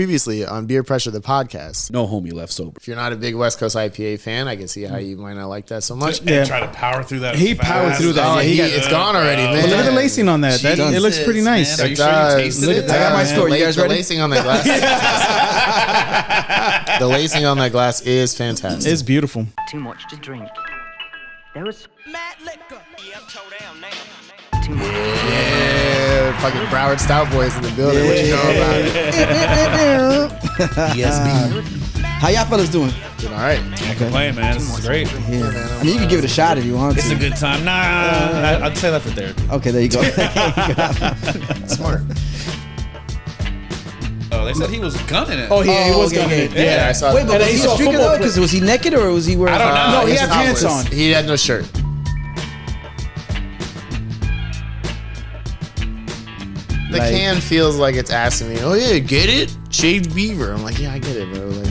Previously on Beer Pressure, the podcast. No homie left sober. If you're not a big West Coast IPA fan, I can see how you might not like that so much. And try to power through that. He powered through that. Oh, it's gone already, man. Well, look at the lacing on that. It looks pretty nice. Man, are you sure you tasted it? I got my story. You guys ready? The lacing on that glass. The lacing on that glass is fantastic. It's beautiful. Too much to drink. There was Mad liquor. Yeah, I'm toe down now. too much. Yeah, fucking Broward Stout boys in the building. What you know about it? Yes, How y'all fellas doing? Doing all right. Playing, man. This is great. Yeah. I mean, you can give it a shot if you want to. It's a good time. Nah, I'd say that for therapy. Okay, there you go. Smart. Oh, they said he was gunning it. Oh, he was okay, gunning okay. it. Yeah, I saw Wait, but that. was he saw a streaker football though? Because was he naked or was he wearing? I don't know. No, he his had top pants was- on. He had no shirt. The Like- can feels like it's asking me, oh yeah, get it? Shaved beaver. I'm like, yeah, I get it, bro. Like,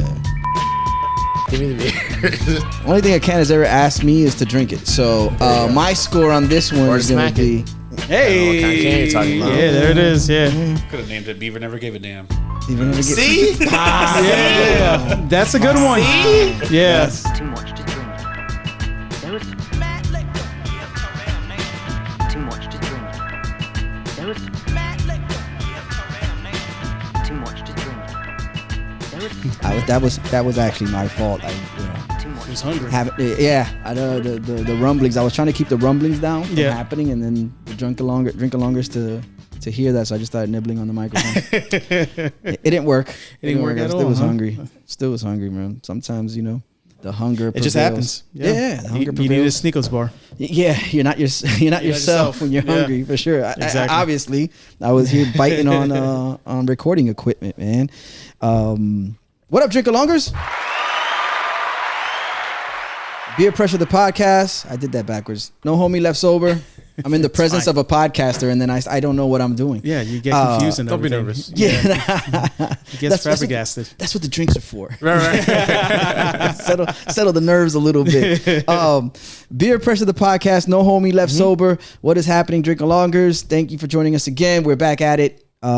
give me the beer. Only thing a can has ever asked me is to drink it. So my score on this one Or is going smack to be. Hey. What kind of can you talking about? Yeah, there it is. Yeah. Could have named it Beaver Never Gave a Damn. See? Yeah. That's a good one. Yeah. Too much to drink. There was Mad liquor. Yeah, I'm toe down now. too much to drink. There was Mad liquor. Yeah, I'm toe down now. too much to drink. There was That was actually my fault. too much. He was hungry. I know the rumblings. I was trying to keep the rumblings down from Yeah. happening, and then the drink alongers to hear that. So I just started nibbling on the microphone. It didn't work. It didn't work I at still all, was huh? hungry. Still was hungry, man. Sometimes the hunger. It just prevails. happens. Yeah, the hunger You need a prevails. Sneakers bar. Yeah, you're not yourself yourself. when you're Yeah. hungry, for sure. Exactly. Obviously, I was here biting on recording equipment, man. What up, drink-alongers? Beer Pressure, the podcast. I did that backwards. No homie left sober. I'm in the presence fine. of a podcaster, and then I don't know what I'm doing. Yeah, you get confused and Don't be everything. nervous. Yeah, He gets That's what- flabbergasted. that's what the drinks are for. Right. settle the nerves a little bit. Beer Pressure, the podcast. No homie left sober. What is happening, drink-alongers? Thank you for joining us again. We're back at it. You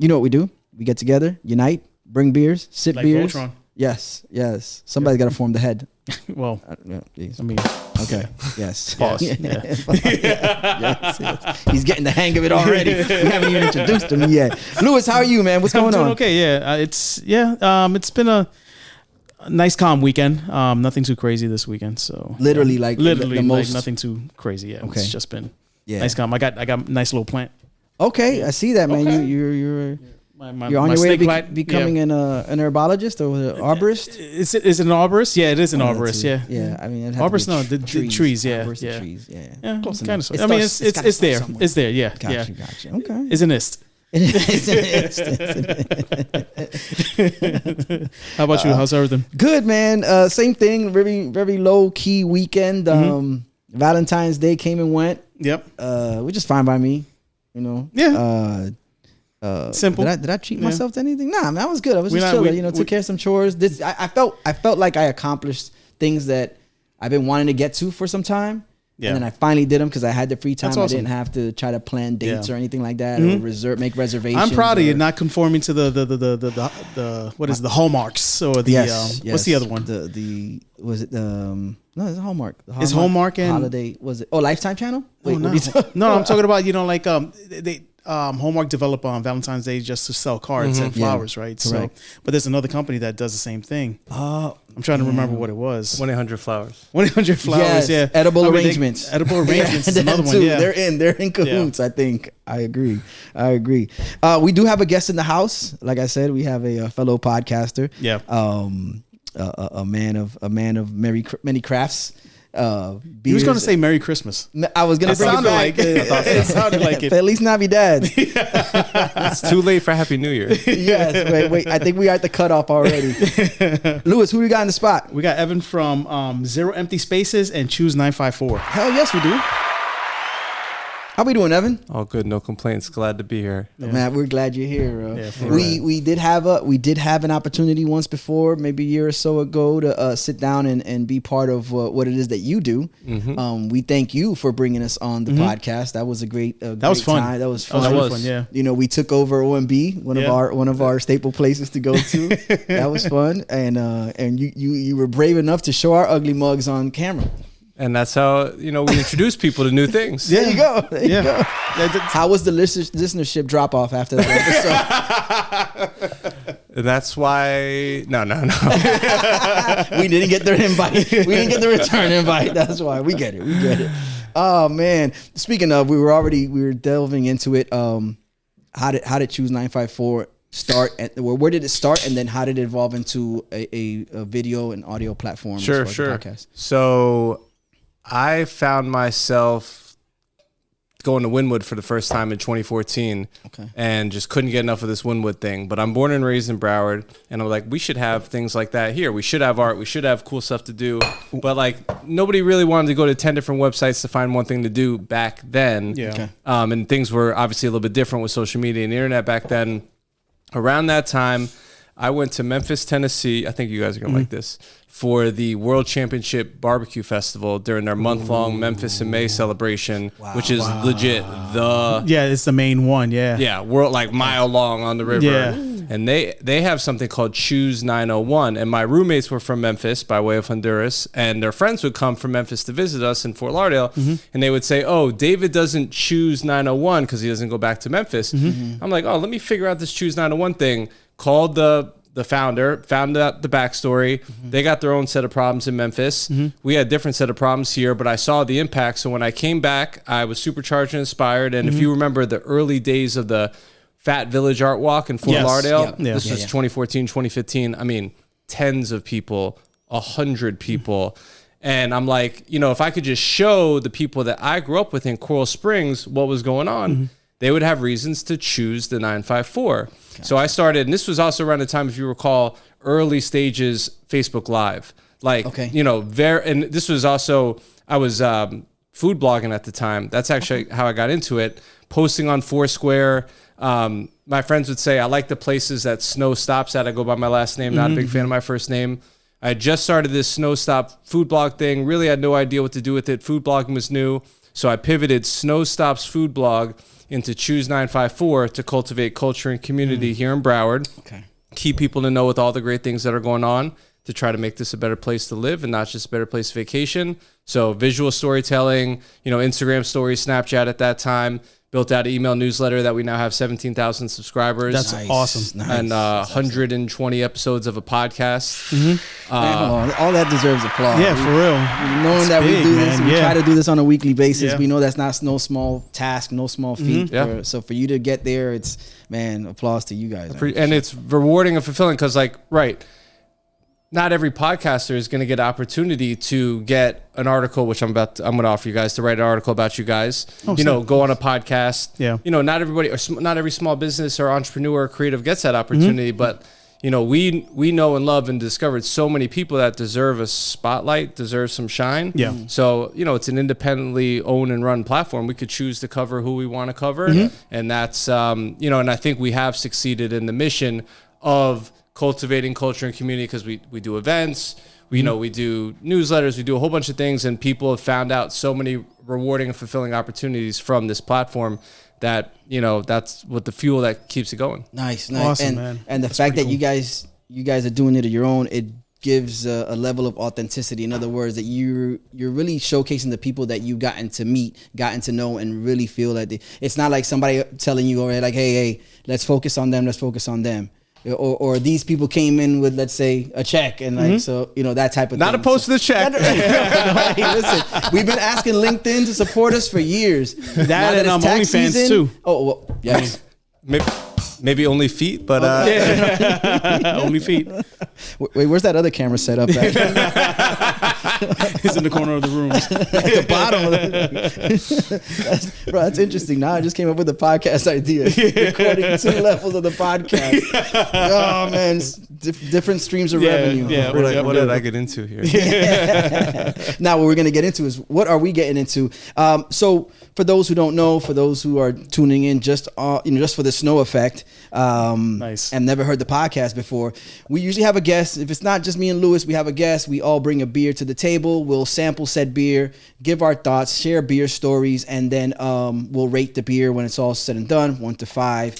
know what we do? We get together, unite, bring beers, sip Like beers. Voltron. Yes. Somebody's got to form the head. Well, Yeah, geez. I mean, Okay. Yes. Pause. Yes. He's getting the hang of it already. We haven't even introduced him yet. Lewis, how are you, man? What's I'm going doing on? okay. Yeah, it's been a nice calm weekend. Nothing too crazy this weekend. So Literally, like literally the most. like nothing too crazy. Yeah, Okay. it's just been Yeah. nice calm. I got a nice little plant. Okay, I see that, man. Okay. You're My on your way snake to plant, becoming an herbologist or an arborist. Is it an arborist? Yeah, it is an arborist. Yeah. Yeah. I mean, it'd have to Arborist, be no, the trees, yeah, Arborist of yeah. trees. Yeah. Yeah, Close kind enough. of. It I mean, starts- it's gotta there. start somewhere. It's there. Yeah, Gotcha. Okay. It's an ist. How about you? How's everything? Good, man. Same thing. Very, very low key weekend. Valentine's Day came and went. Yep. Which is fine by me. You know. Yeah. Simple. Did I treat Yeah. myself to anything? Nah, man, I was good. I was We just not- chilling. we- Took care of some chores. I felt like I accomplished things that I've been wanting to get to for some time. Yeah. And then I finally did them because I had the free time. That's I awesome. didn't have to try to plan dates Yeah. or anything like that, or make reservations. I'm proud of you or- not conforming to the what is the hallmarks or the Yes, what's the other one? The was it no, it's Hallmark. The Is Hallmark and- Holiday was it? Oh, Lifetime Channel. Wait, Oh, what no. are you talking- No, I'm talking about they Hallmark develop on Valentine's Day just to sell cards and flowers, right? correct. So, but there's another company that does the same thing. Oh, I'm trying to remember what it was. 1-800 Flowers. 100 flowers, yes, yeah. edible I mean, arrangements. Edible arrangements is them another one. too. Yeah. They're in cahoots. I think. I agree. We do have a guest in the house. Like I said, we have a fellow podcaster. Yeah. A man of many crafts. He was beers. going to say Merry Christmas. I was gonna It bring it sounded back. like it. It sounded like it. Feliz Navidad. It's too late for Happy New Year. Yes. Wait. I think we are at the cutoff already. Lewis, who do we got in the spot? We got Evan from Zero Empty Spaces and Choose 954. Hell yes, we do. How we doing, Evan? All good, no complaints. Glad to be here. Man, we're glad you're here, bro. Yeah, for we did have an opportunity once before, maybe a year or so ago, to sit down and be part of what it is that you do. We thank you for bringing us on the podcast. That was a great That was fun. time. That was fun. That was fun. Yeah. You know, we took over OMB, one of our staple places to go to. That was fun, and you were brave enough to show our ugly mugs on camera. And that's how, we introduce people to new things. There you go. There you go. Yeah, How was the listenership drop off after that episode? And that's why, no. We didn't get their invite. We didn't get the return invite. That's why. We get it. Oh man. Speaking of, we were delving into it. How did Choose 954 start? Where did it start, and then how did it evolve into a video and audio platform? Sure. Podcast? So I found myself going to Wynwood for the first time in 2014, and just couldn't get enough of this Wynwood thing. But I'm born and raised in Broward, and I'm like, we should have things like that here. We should have art. We should have cool stuff to do. But like, nobody really wanted to go to 10 different websites to find one thing to do back then. Yeah. Okay. And things were obviously a little bit different with social media and the internet back then. Around that time, I went to Memphis, Tennessee. I think you guys are going to like this. For the World Championship Barbecue Festival during their month-long Memphis in May celebration, which is legit it's the main one. Yeah. Yeah, world, like mile long on the river. Yeah. And they have something called Choose 901. And my roommates were from Memphis by way of Honduras, and their friends would come from Memphis to visit us in Fort Lauderdale, and they would say, oh, David doesn't choose 901 because he doesn't go back to Memphis. I'm like, oh, let me figure out this Choose 901 thing. Called the founder, found out the backstory. They got their own set of problems in Memphis. We had a different set of problems here, but I saw the impact. So when I came back, I was supercharged and inspired. And if you remember the early days of the Fat Village Art Walk in Fort Lauderdale, this was 2014, 2015. I mean, tens of people, 100 people. And I'm like, if I could just show the people that I grew up with in Coral Springs what was going on, they would have reasons to choose the 954. So I started, and this was also around the time, if you recall, early stages Facebook Live. Like, and this was also, I was food blogging at the time. That's actually how I got into it. Posting on Foursquare. My friends would say, I like the places that Snow stops at. I go by my last name, not a big fan of my first name. I had just started this Snow Stop food blog thing. Really had no idea what to do with it. Food blogging was new. So I pivoted Snow Stop's food blog into Choose 954 to cultivate culture and community here in Broward. Keep people to know with all the great things that are going on, to try to make this a better place to live and not just a better place to vacation. So visual storytelling, Instagram stories, Snapchat at that time. Built out an email newsletter that we now have 17,000 subscribers. That's awesome. And 120 episodes of a podcast. Man, all that deserves applause. Yeah, for real. Knowing that we do this, man. we try to do this on a weekly basis. Yeah. We know that's not no small task, no small feat. Yeah. So for you to get there, it's, man, applause to you guys. And it's rewarding and fulfilling because, not every podcaster is going to get opportunity to get an article, which I'm going to offer you guys to write an article about you guys. Go on a podcast. Yeah. Not everybody, or not every small business or entrepreneur or creative gets that opportunity, but we know and love and discovered so many people that deserve a spotlight, deserve some shine. Yeah. So, it's an independently owned and run platform. We could choose to cover who we want to cover. And that's, and I think we have succeeded in the mission of cultivating culture and community, because we do events, we do newsletters, we do a whole bunch of things, and people have found out so many rewarding and fulfilling opportunities from this platform that, that's what the fuel that keeps it going. Nice. Awesome, man. And the fact that you guys are doing it on your own, it gives a level of authenticity. In other words, that you're really showcasing the people that you've gotten to meet, gotten to know, and really feel that it's not like somebody telling you, like, hey, let's focus on them. Or these people came in with, let's say, a check, and that type of thing. Not opposed to the check. Hey, listen, we've been asking LinkedIn to support us for years. That and OnlyFans too. Oh, well, yes. Maybe only feet, but Only feet. Wait, where's that other camera set up at? He's in the corner of the room. At the bottom. That's interesting. Now I just came up with a podcast idea. Recording 2 levels of the podcast. Oh man, different streams of revenue. Yeah. What did I get into here? Now what we're going to get into is what are we getting into? So for those who don't know, for those who are tuning in just for the snow effect, Nice. and never heard the podcast before, we usually have a guest. If it's not just me and Lewis, we have a guest. We all bring a beer to the table. We'll sample said beer, give our thoughts, share beer stories, and then we'll rate the beer when it's all said and done, 1 to 5.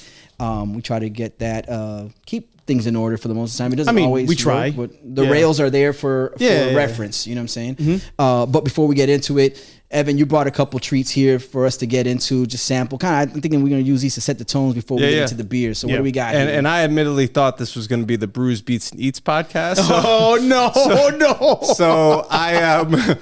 We try to get that keep things in order for the most of the time. It doesn't always we try. work, but the rails are there for reference. You know what I'm saying? But before we get into it, Evan, you brought a couple treats here for us to get into, just sample. I'm thinking we're going to use these to set the tones before we get into the beer. So what do we got here? And I admittedly thought this was going to be the Brews, Beats, and Eats podcast. So, Oh no! so I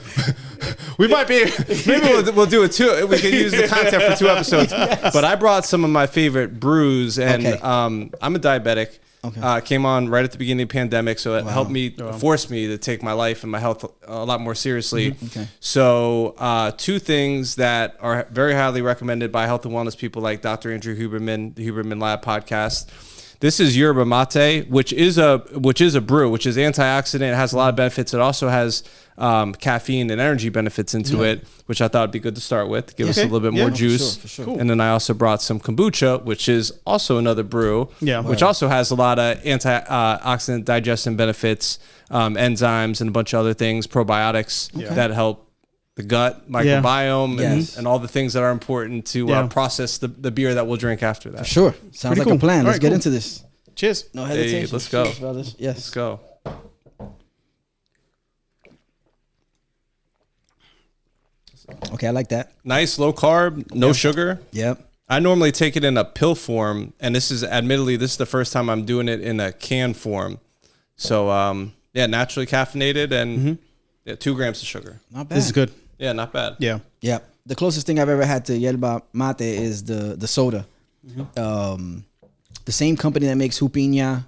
we might be maybe we'll do it too. We can use the content for 2 episodes. But I brought some of my favorite brews, and Okay. I'm a diabetic. Okay. Came on right at the beginning of the pandemic, so it helped me, forced me to take my life and my health a lot more seriously. Okay. So 2 things that are very highly recommended by health and wellness people like Dr. Andrew Huberman, the Huberman Lab podcast. This is Yerba Mate, which is a brew, which is antioxidant. It has a lot of benefits. It also has caffeine and energy benefits into it, which I thought would be good to start with. Give us a little bit more juice. for sure. Cool. And then I also brought some kombucha, which is also another brew, which also has a lot of antioxidant digestion benefits, enzymes, and a bunch of other things, probiotics that help the gut microbiome and all the things that are important to process the beer that we'll drink after that. Sure. Sounds like a plan. All Let's right, get cool. into this. Cheers. No hesitation. let's go. Cheers, brothers. Yes. Let's go. Okay, I like that. Nice, low carb, no sugar. Yep. I normally take it in a pill form, and this is the first time I'm doing it in a can form. So, naturally caffeinated and 2 grams of sugar. Not bad. This is good. Yeah, not bad. Yeah. Yep. The closest thing I've ever had to yerba mate is the soda. The same company that makes Jupiña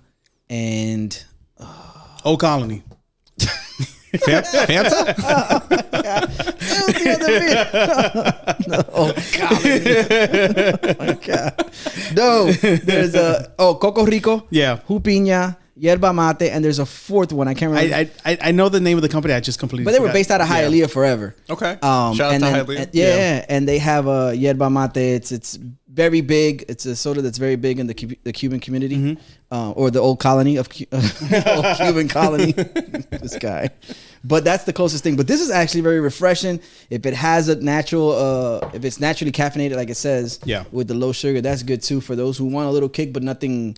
and Old Colony. Fanta? oh my god, no, there's Coco Rico, Jupiña, yerba mate, and there's a 4th one I can't remember. I know the name of the company. I just completely. But they were forgot. based out of Hialeah forever. Okay. Shout out to Hialeah. And they have a yerba mate. It's very big. It's a soda that's very big in the Cuban community, or the old colony of old Cuban colony. This guy, but that's the closest thing. But this is actually very refreshing. If it has a natural, if it's naturally caffeinated, like it says, with the low sugar, that's good too for those who want a little kick, but nothing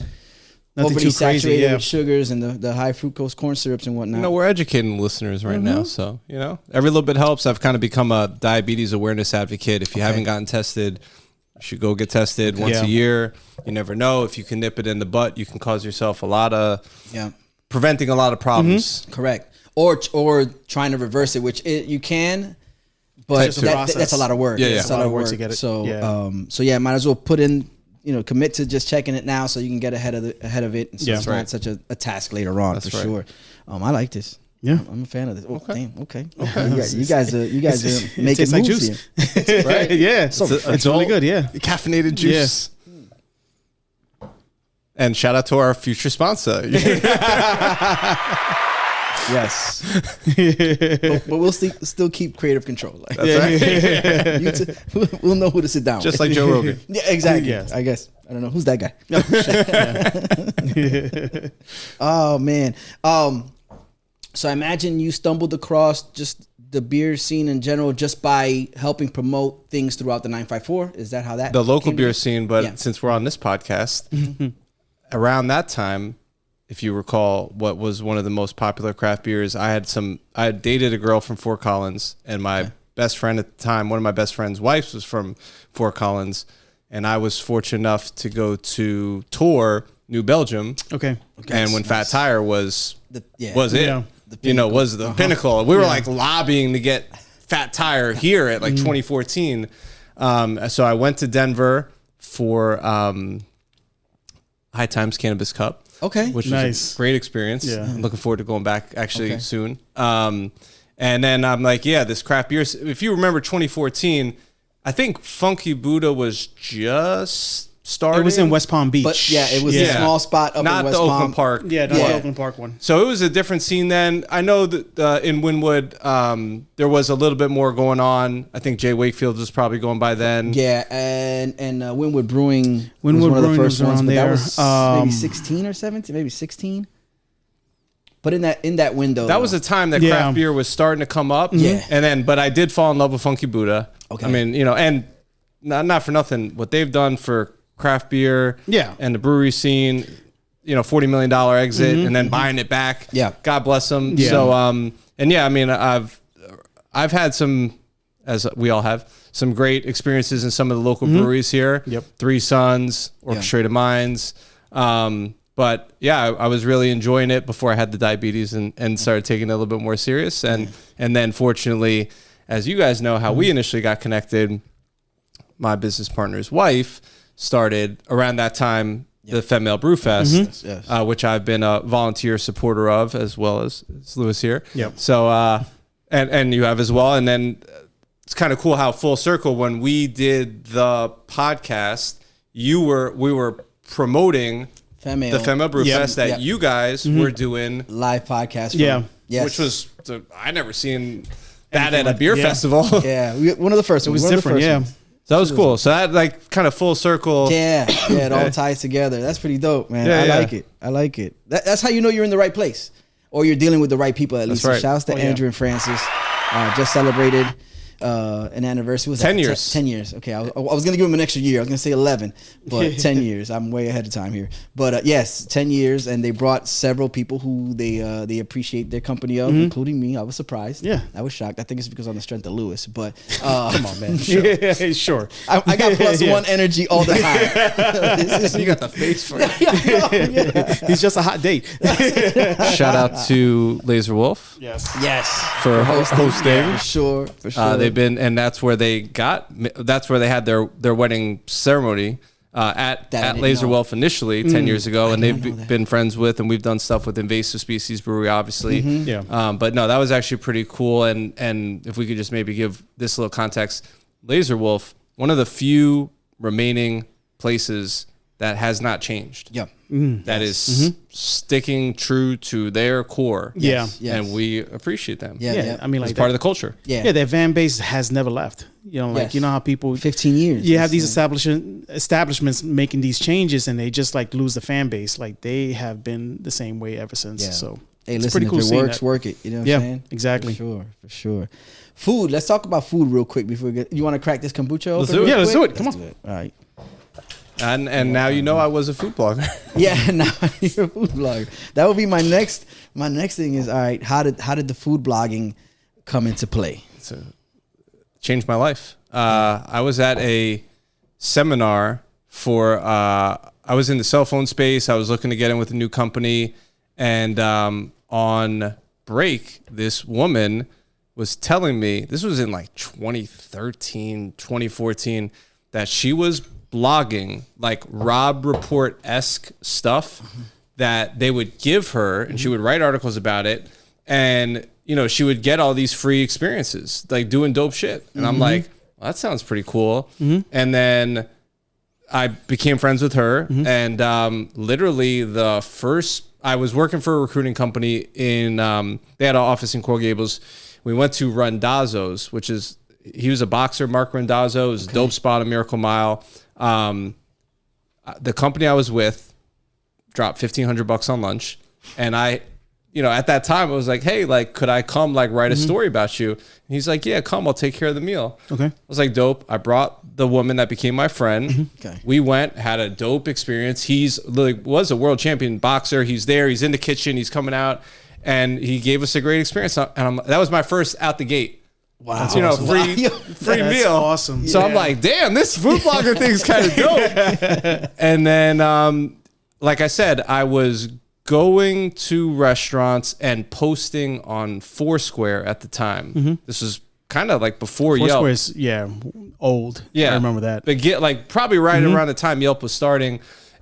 overly too saturated crazy, with sugars and the high fructose corn syrups and whatnot. We're educating listeners right now, so every little bit helps. I've kind of become a diabetes awareness advocate. If you haven't gotten tested, you should go get tested once a year. You never know, if you can nip it in the butt, you can cause yourself a lot of preventing a lot of problems. Correct. Or trying to reverse it, which you can, but that's a lot of work. That's a lot of work to get it. So might as well put in, commit to just checking it now so you can get ahead of it. And so it's not such a task later on. That's for sure. I like this. Yeah, I'm a fan of this. Okay. You guys are making like moves juice. here. Right? Yeah, So it's really good. Yeah, Caffeinated juice. And shout out to our future sponsor. Yes, but we'll still keep creative control. Like, That's right. we'll know who to sit down Just with. like Joe Rogan. Yeah, exactly. Yes. I guess I don't know who's that guy. Oh man. So I imagine you stumbled across just the beer scene in general just by helping promote things throughout the 954. Is that how that The local came beer to- scene, but since we're on this podcast, around that time, if you recall, what was one of the most popular craft beers, I had dated a girl from Fort Collins, and my best friend at the time, one of my best friend's wives was from Fort Collins, and I was fortunate enough to go to tour New Belgium. Okay. And when Fat Tire was it, Yeah. was the pinnacle. We were like lobbying to get Fat Tire here at like 2014. So I went to Denver for High Times Cannabis Cup. Okay. Which Nice. was a great experience. Yeah. I'm looking forward to going back actually soon. And then I'm like, yeah, this craft beer. If you remember 2014, I think Funky Buddha was just starting. It was in West Palm Beach. But yeah, it was a small spot up not in West the Palm. Oakland Park. Yeah, not the Oakland Park one. So it was a different scene then. I know that in Wynwood, there was a little bit more going on. I think Jay Wakefield was probably going by then. Yeah, and Wynwood Brewing was Wynwood one of the Brewing first was ones, around but that there. was maybe 16 or 17, maybe 16. But in that window, That was a time that Yeah. craft beer was starting to come up. Yeah. And then, but I did fall in love with Funky Buddha. Okay. I mean, and not for nothing, what they've done for craft beer Yeah. and the brewery scene, $40 million exit and then buying it back. Yeah. God bless them. Yeah. So, and yeah, I mean, I've had some, as we all have, some great experiences in some of the local breweries here. Yep. Three Sons, Orchestrated Minds. But yeah, I was really enjoying it before I had the diabetes and started taking it a little bit more serious. And then fortunately, as you guys know, how we initially got connected, my business partner's wife started around that time the Female Brew Fest, which I've been a volunteer supporter of, as well as Lewis here. Yep. So, and you have as well. And then it's kind of cool how full circle, when we did the podcast, we were promoting the Female Brew Fest that you guys were doing live podcast. Yeah. Yes. which was, I never seen that at a beer festival. Yeah, one of the first. It was one of the different, first yeah. ones. So that was cool. So that like kind of full circle. Yeah, it all ties together. That's pretty dope, man. Yeah, I like it. I like it. That's how you know you're in the right place, or you're dealing with the right people at least. right. So shouts to Andrew and Francis. Just celebrated an anniversary. Was 10 years. 10 years. Okay, I was gonna give him an extra year. I was gonna say 11, but 10 years. I'm way ahead of time here. But yes, 10 years, and they brought several people who they appreciate their company of, including me. I was surprised. Yeah. I was shocked. I think it's because on the strength of Lewis. But Come on, man. Sure. Sure. I got plus Yeah. one energy all the time. This is- You got the face for it. He's just a hot date. Shout out to Laser Wolf Yes. yes. for hosting. For sure. For sure. They've been, and that's where they had their wedding ceremony I at didn't Laser know. Wolf initially 10 years ago, and did not know they've that. been friends with, and we've done stuff with Invasive Species Brewery, obviously. Yeah. But no, that was actually pretty cool. And if we could just maybe give this little context, Laser Wolf, one of the few remaining places that has not changed. Yeah. That is sticking true to their core. Yeah. Yes. And we appreciate them. Yeah. Yeah. Yeah. I mean, It's like part of the culture. Yeah. Yeah, their fan base has never left. Yes. You know how people 15 years. you have these establishments making these changes, and they just like lose the fan base. Like they have been the same way ever since. Yeah. So Hey, it's listen, pretty cool if it seeing works, that. work it. You know what Yeah, I'm saying? exactly. For sure. Food. Let's talk about food real quick before we get. You want to crack this kombucha open? Let's do it. real Yeah, let's quick? do it. Come on. do it. All right. And now you know I was a food blogger. Yeah, now you're a food blogger. That would be my next. My next thing is, all right. How did the food blogging come into play? So, changed my life. I was at a seminar for. I was in the cell phone space. I was looking to get in with a new company, and on break, this woman was telling me, this was in like 2013, 2014, that she was blogging like Rob Report-esque stuff that they would give her, and she would write articles about it, and she would get all these free experiences like doing dope shit, and I'm like, well, that sounds pretty cool. And then I became friends with her, and literally I was working for a recruiting company in they had an office in Coral Gables. We went to Randazzo's, which is, he was a boxer, Mark Randazzo. It was a dope spot on Miracle Mile. The company I was with dropped $1,500 on lunch, and I, at that time I was like, hey, like, could I come like write a story about you? And he's like, yeah, come, I'll take care of the meal. Okay. I was like, dope. I brought the woman that became my friend. Okay. We went, had a dope experience. He's like, was a world champion boxer. He's there. He's in the kitchen. He's coming out, and he gave us a great experience. And that was my first out the gate. Wow. Free That's meal. awesome. So I'm like, damn, this food blogger thing's kind of dope. And then, like I said, I was going to restaurants and posting on Foursquare at the time. This was kind of like before Yelp. Foursquare's old. Yeah, I remember that. But probably right around the time Yelp was starting,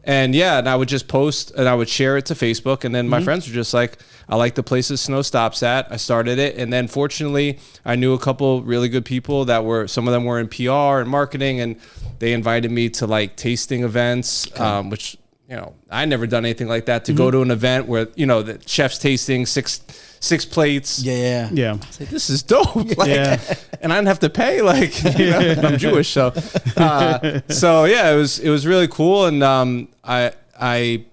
And yeah, and I would just post and I would share it to Facebook. And then my friends were just like, I like the places Snow stops at. I started it. And then fortunately, I knew a couple really good people that were, some of them were in PR and marketing. And they invited me to like tasting events, which, you know, I never done anything like that, to go to an event where, you know, the chef's tasting six plates. Yeah. Yeah. It's like, this is dope. Like, Yeah. and I didn't have to pay. Like, you know, I'm Jewish, so yeah, it was really cool. And I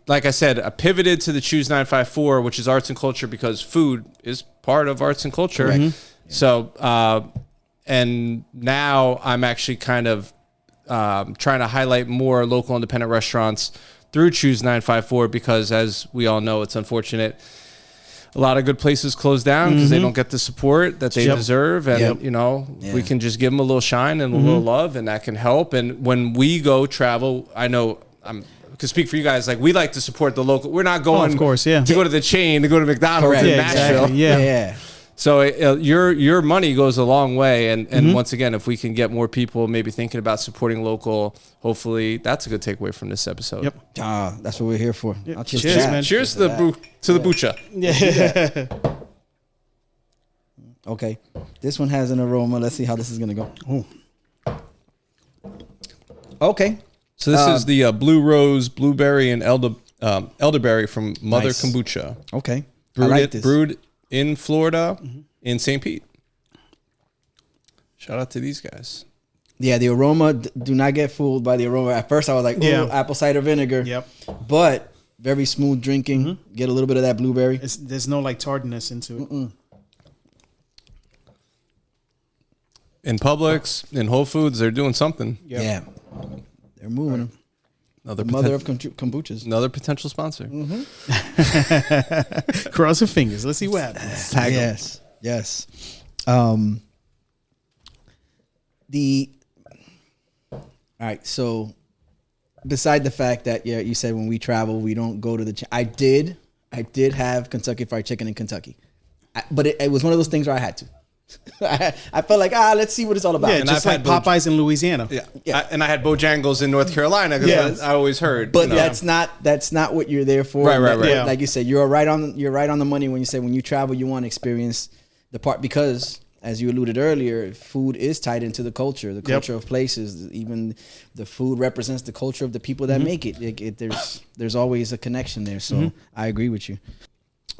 like I said, I pivoted to the Choose 954, which is arts and culture, because food is part of arts and culture. So and now I'm actually kind of trying to highlight more local independent restaurants through Choose 954, because as we all know, it's unfortunate. A lot of good places close down because they don't get the support that they deserve. And, you know, we can just give them a little shine and a little love, and that can help. And when we go travel, I know I can speak for you guys. Like, we like to support the local. We're not going of course, to Mm-hmm. go to the chain, to go to McDonald's in Nashville. Exactly. Yeah. Yeah. So your money goes a long way, and once again, if we can get more people maybe thinking about supporting local, hopefully that's a good takeaway from this episode. Yep. That's what we're here for. I'll Cheers, to that. man. Cheers to the Kombucha. Yeah. Okay, this one has an aroma. Let's see how this is gonna go. Oh. Okay, So this is the Blue Rose, Blueberry, and Elderberry from Mother Nice. Kombucha. okay. Brewed, I like this. brewed in Florida, in St. Pete. Shout out to these guys. Yeah, the aroma. Do not get fooled by the aroma. At first, I was like, "Oh, apple cider vinegar." Yep. But very smooth drinking. Get a little bit of that blueberry. There's no like tardiness into it. In Publix, in Whole Foods, they're doing something. Yep. Yeah, they're moving. Another The mother of kombuchas. another potential sponsor. Cross your fingers. Let's see what happens. Tag 'em. Yes, yes. All right. So, beside the fact that you said when we travel we don't go to the. I did have Kentucky Fried Chicken in Kentucky, but it was one of those things where I had to. I felt like let's see what it's all about. Yeah, And just I've like had Popeyes in Louisiana. Yeah. And I had Bojangles in North Carolina because I always heard. But you know. that's not what you're there for. Right. Yeah. Like you said, you're right on the money when you say when you travel, you want to experience the part, because as you alluded earlier, food is tied into the culture of places. Even the food represents the culture of the people that make it. There's always a connection there. So I agree with you.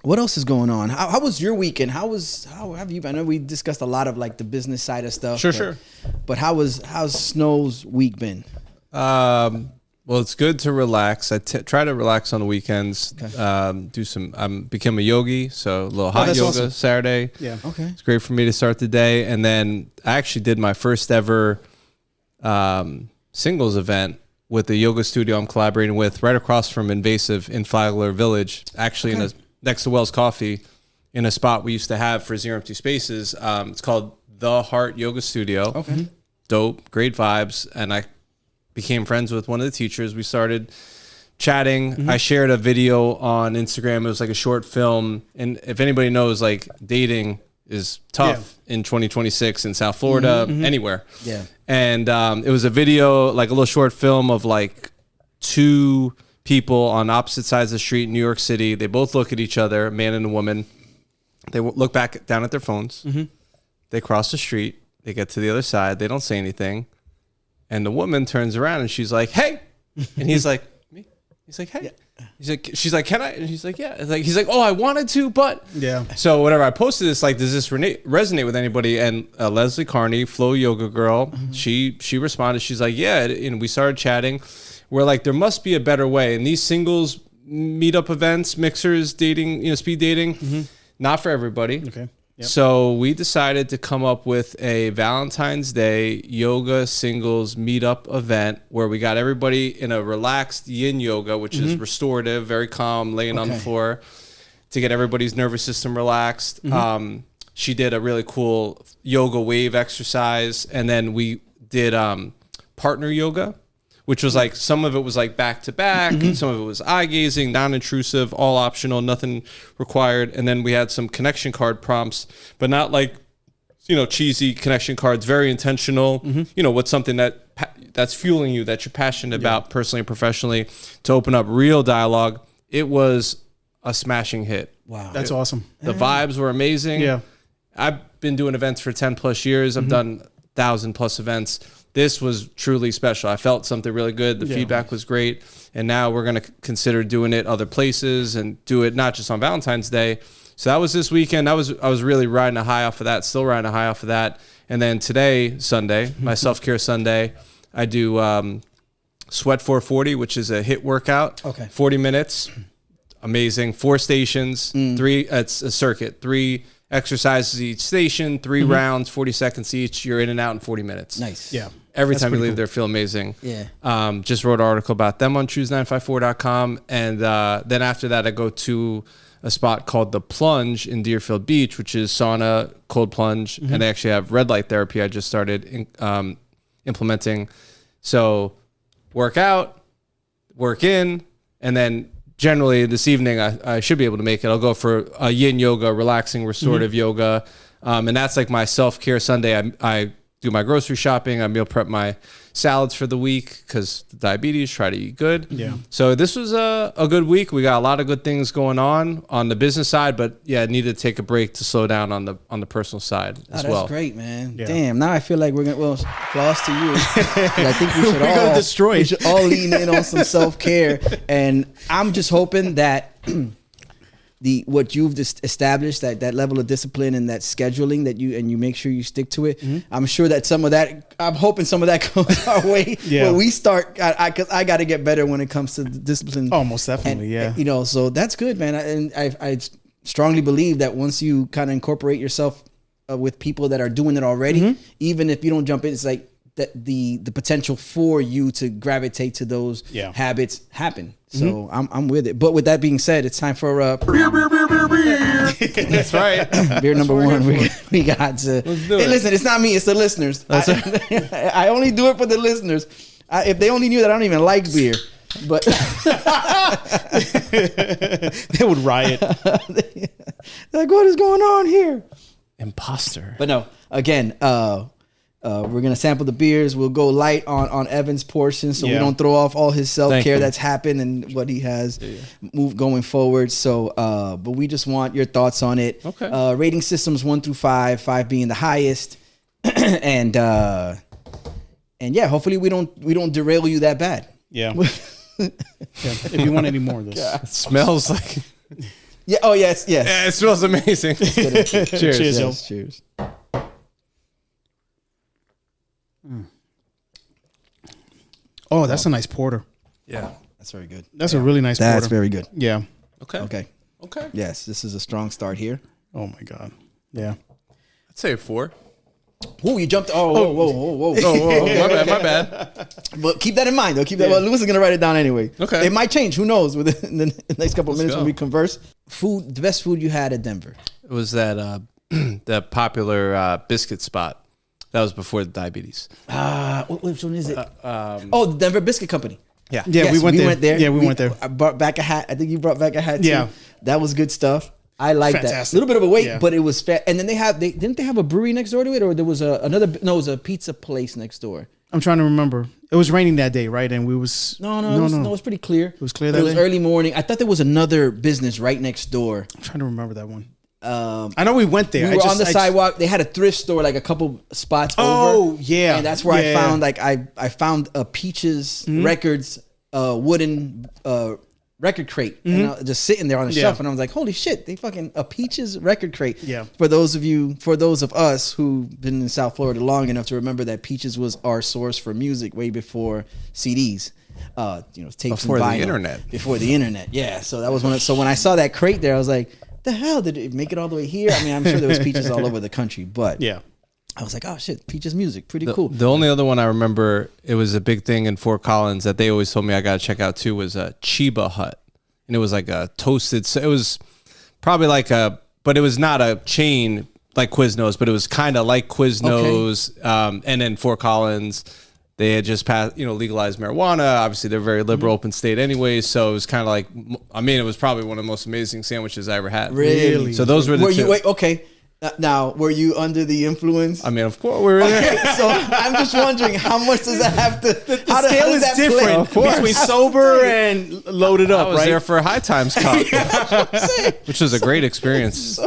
What else is going on? How was your weekend? How have you been? I know we discussed a lot of like the business side of stuff. Sure. But how's Snow's week been? Well, it's good to relax. I try to relax on the weekends. Do some. Became a yogi, so a little hot that's yoga awesome. Saturday. Yeah. Okay. It's great for me to start the day. And then I actually did my first ever singles event with the yoga studio I'm collaborating with right across from Invasive in Flagler Village, actually next to Wells Coffee, in a spot we used to have for Zero Empty Spaces. It's called The Heart Yoga Studio. Okay. Dope, great vibes. And I became friends with one of the teachers. We started chatting. I shared a video on Instagram. It was like a short film. And if anybody knows, like, dating is tough in 2026 in South Florida, anywhere. Yeah. And it was a video, like a little short film of like two people on opposite sides of the street in New York City. They both look at each other, a man and a woman. They look back down at their phones. They cross the street. They get to the other side. They don't say anything. And the woman turns around and she's like, "Hey," and he's like, "Me?" He's like, "Hey." She's like, "Can I?" And he's like, "Yeah." He's like, "Oh, I wanted to, but." Yeah. So whatever, I posted this, like, does this resonate with anybody? And Leslie Carney, Flow Yoga Girl, she responded. She's like, "Yeah," and we started chatting. We're like, there must be a better way. And these singles meetup events, mixers, dating, speed dating, not for everybody. Okay. Yep. So we decided to come up with a Valentine's Day yoga singles meetup event where we got everybody in a relaxed yin yoga, which is restorative, very calm, laying on the floor to get everybody's nervous system relaxed. She did a really cool yoga wave exercise. And then we did partner yoga, which was like, some of it was like back to back, some of it was eye gazing, non-intrusive, all optional, nothing required. And then we had some connection card prompts, but not like, cheesy connection cards, very intentional, what's something that that's fueling you, that you're passionate about personally and professionally, to open up real dialogue. It was a smashing hit. Wow. That's awesome. The vibes were amazing. Yeah. I've been doing events for 10 plus years. I've done 1,000 plus events. This was truly special. I felt something really good. The feedback was great. And now we're going to consider doing it other places and do it not just on Valentine's Day. So that was this weekend. I was really riding a high off of that, still riding a high off of that. And then today, Sunday, my self-care Sunday, I do Sweat 440, which is a HIIT workout. Okay. 40 minutes. Amazing. 4 stations, 3, it's a circuit, 3 exercises each station, 3 rounds, 40 seconds each. You're in and out in 40 minutes. Nice. Yeah. Every That's time you pretty leave cool. there, feel amazing. Yeah. Just wrote an article about them on choose954.com. And then after that, I go to a spot called The Plunge in Deerfield Beach, which is sauna, cold plunge. And they actually have red light therapy I just started implementing. So work out, work in, and then generally this evening I should be able to make it. I'll go for a yin yoga, relaxing, restorative yoga. And that's like my self-care Sunday. I do my grocery shopping. I meal prep my salads for the week because diabetes, try to eat good. Yeah. So this was a good week. We got a lot of good things going on the business side, but yeah, needed to take a break to slow down on the personal side as That's well. great, man. Yeah. Damn. Now I feel like we're gonna. Well, applause to you. 'Cause I think we should We're gonna all destroy We it. should all lean in on some self care, and I'm just hoping that what you've just established, that level of discipline and that scheduling that you make sure you stick to it. I'm sure that some of that. I'm hoping some of that comes our way. Yeah. When we start, because I got to get better when it comes to the discipline. Oh, most definitely. And, Yeah. So that's good, man. And I strongly believe that once you kind of incorporate yourself with people that are doing it already, even if you don't jump in, it's like that the potential for you to gravitate to those habits happen. So I'm with it. But with that being said, it's time for That's right. beer number 1. We got to. do Hey, it. listen, it's not me. It's the listeners. I only do it for the listeners. If they only knew that I don't even like beer. But They would riot. like, what is going on here? Imposter. But no, again, we're gonna sample the beers. We'll go light on Evan's portion, so we Yeah. don't throw off all his self Thank care you. that's happened and what he has moved going forward. So, but we just want your thoughts on it. Okay. Rating systems 1 through 5, 5 being the highest, and yeah, hopefully we don't derail you that bad. Yeah. If you want any more of this. It smells like Yeah. Oh yes. Yes. yeah, it smells amazing. Cheers. Cheers, yo. Yes, cheers. Oh, that's a nice porter. Yeah. That's very good. That's a really nice That's porter. very good. Yeah. Okay. Okay. Okay. Yes, this is a strong start here. Oh my God. Yeah. I'd say a 4. Whoa, you jumped. Oh, whoa. Oh, my bad. But keep that in mind, though. Keep that. Well, Lewis is gonna write it down anyway. Okay. It might change. Who knows? Within the next couple of minutes go. when we converse. Food. The best food you had at Denver. It was that that popular biscuit spot. That was before the diabetes. Which one is it? The Denver Biscuit Company. Yeah. Yeah, Yes, we went there. Yeah, we went there. I brought back a hat. I think you brought back a hat too. Yeah. That was good stuff. I like that. A Fantastic. little bit of a wait, Yeah. but it was fat. And then didn't they have a brewery next door to it, or there was it was a pizza place next door. I'm trying to remember. It was raining that day, right? And we was No, it was pretty clear. It was clear But that it was day? early morning. I thought there was another business right next door. I'm trying to remember that one. I know we went there. We were on the sidewalk. They had a thrift store like a couple spots over. Oh, yeah. And that's where I Yeah. found I found a Peaches Records wooden record crate, and I was just sitting there on the Yeah. shelf, and I was like, "Holy shit! They fucking a Peaches record crate." Yeah. For those of us who've been in South Florida long enough to remember that Peaches was our source for music way before CDs. Tapes Before and the vinyl. internet. Before the internet, yeah. So that was so when I saw that crate there, I was like, "The hell did it make it all the way here?" I mean, I'm sure there was Peaches all over the country, but Yeah. I was like, "Oh shit, Peaches music, pretty cool." The only other one I remember, it was a big thing in Fort Collins that they always told me I got to check out too, was a Chiba Hut. And it was like a toasted, so it was probably but it was not a chain like Quiznos, but it was kind of like Quiznos. And then Fort Collins, they had just passed, legalized marijuana. Obviously, they're a very liberal, open state anyways. So it was kind of like, it was probably one of the most amazing sandwiches I ever had. Really? So those were the two. Okay. Now, were you under the influence? I mean, of course, we're in there. So I'm just wondering how much does that have to? The how scale does is that play? different Of course. between sober and loaded I up, was right? there for a High Times Cup, which was a great experience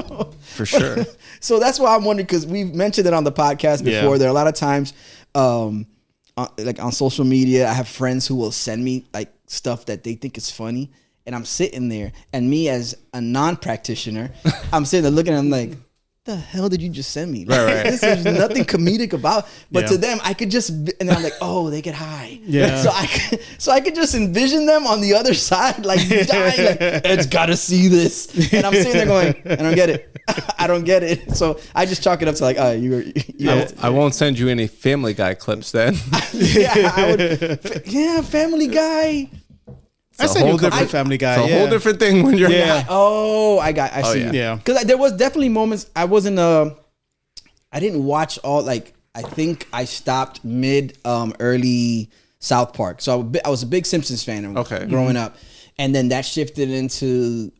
for sure. So that's why I'm wondering, because we've mentioned it on the podcast before. Yeah. There are a lot of times, like on social media, I have friends who will send me like stuff that they think is funny, and I'm sitting there, and me as a non-practitioner, I'm sitting there looking at them like, the hell did you just send me? Like, Right. This is nothing comedic about. But Yeah. to them, I could just, and then I'm like, oh, they get high. Yeah. So I could just envision them on the other side, like dying, like, Ed's got to see this. And I'm sitting there going, I don't get it. I don't get it. So I just chalk it up to like, I won't send you any Family Guy clips then. Family Guy. I said you covered Family Guy. It's a whole different thing when you're Yeah. I see. yeah. Yeah. Because there was definitely moments I wasn't. I didn't watch all. Like I think I stopped mid early South Park. So I was a big Simpsons fan. Okay. Growing up, and then that shifted into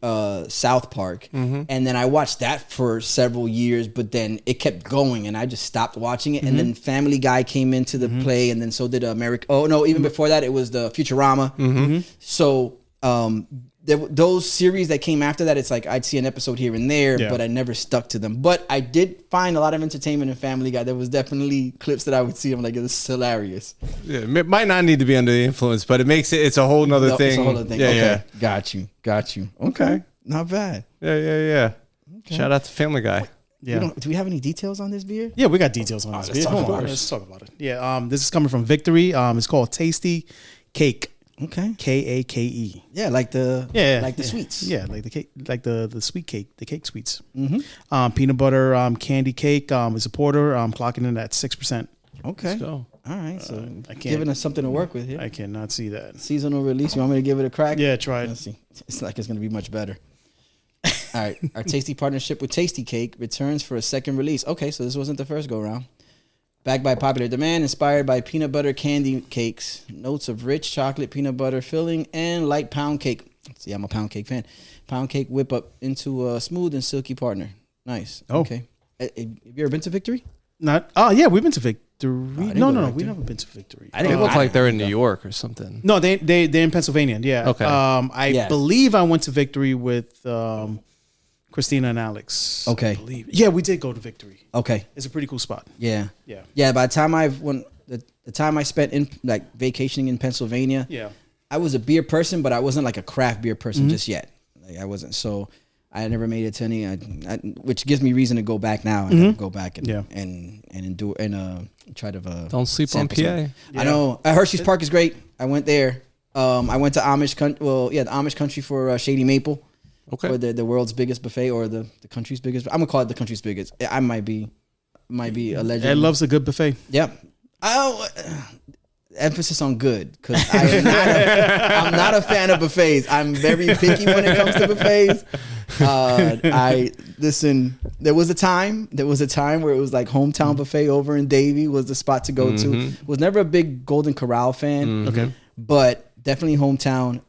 South Park, and then I watched that for several years. But then it kept going, and I just stopped watching it. And then Family Guy came into the play, and then so did America. Oh no, even before that, it was the Futurama. So those series that came after that, it's like I'd see an episode here and there, Yeah. but I never stuck to them. But I did find a lot of entertainment in Family Guy. There was definitely clips that I would see. I'm like, this is hilarious. Yeah, it might not need to be under the influence, but it makes it's a whole nother No, thing. it's a whole other thing. Yeah, Okay. yeah. Got you. Okay. Not bad. Yeah. Shout out to Family Guy. Yeah. Do we have any details on this beer? Yeah, we got details on this. let's Yeah, talk hold about on, it. let's talk about it. Yeah, this is coming from Victory. It's called TastyKake. Okay. Kake. Yeah, like the sweets. Yeah, like the cake, like the sweet cake, the cake sweets. Peanut butter candy cake is a porter. Clocking in at 6%. Okay. go. All right. So I can't- giving us something to work with here. I cannot see that. Seasonal release. You want me to give it a crack? Yeah, try it. Let's see. It's like it's going to be much better. All right. Our tasty partnership with TastyKake returns for a second release. Okay, so this wasn't the first go round. Backed by popular demand, inspired by peanut butter candy cakes, notes of rich chocolate peanut butter filling, and light pound cake. See, I'm a pound cake fan. Pound cake whip up into a smooth and silky partner. Nice. Oh. Okay. Have you ever been to Victory? Not. Oh yeah, we've been to Victory. didn't No, go to we Victory. never been to Victory. They look like they're in New York or something. No, they're in Pennsylvania. Yeah. Okay. I believe I went to Victory with Christina and Alex. Okay. I believe. Yeah, we did go to Victory. Okay. It's a pretty cool spot. Yeah. Yeah. Yeah. By the time the time I spent in like vacationing in Pennsylvania, Yeah. I was a beer person, but I wasn't like a craft beer person just yet. Like I wasn't. So I never made it to any, which gives me reason to go back now. I gotta go back and Yeah. and endure and try to Don't sleep on sample PA. some. I know Hershey's Park is great. I went there. I went to Amish country. Well, yeah, the Amish country for Shady Maple. Okay. Or the world's biggest buffet, or the country's biggest. I'm gonna call it the country's biggest. I might be a legend. Ed loves a good buffet. Yep. Emphasis on good, because I'm not a fan of buffets. I'm very picky when it comes to buffets. There was a time where it was like hometown buffet over in Davie was the spot to go to. Was never a big Golden Corral fan. Okay. But definitely hometown.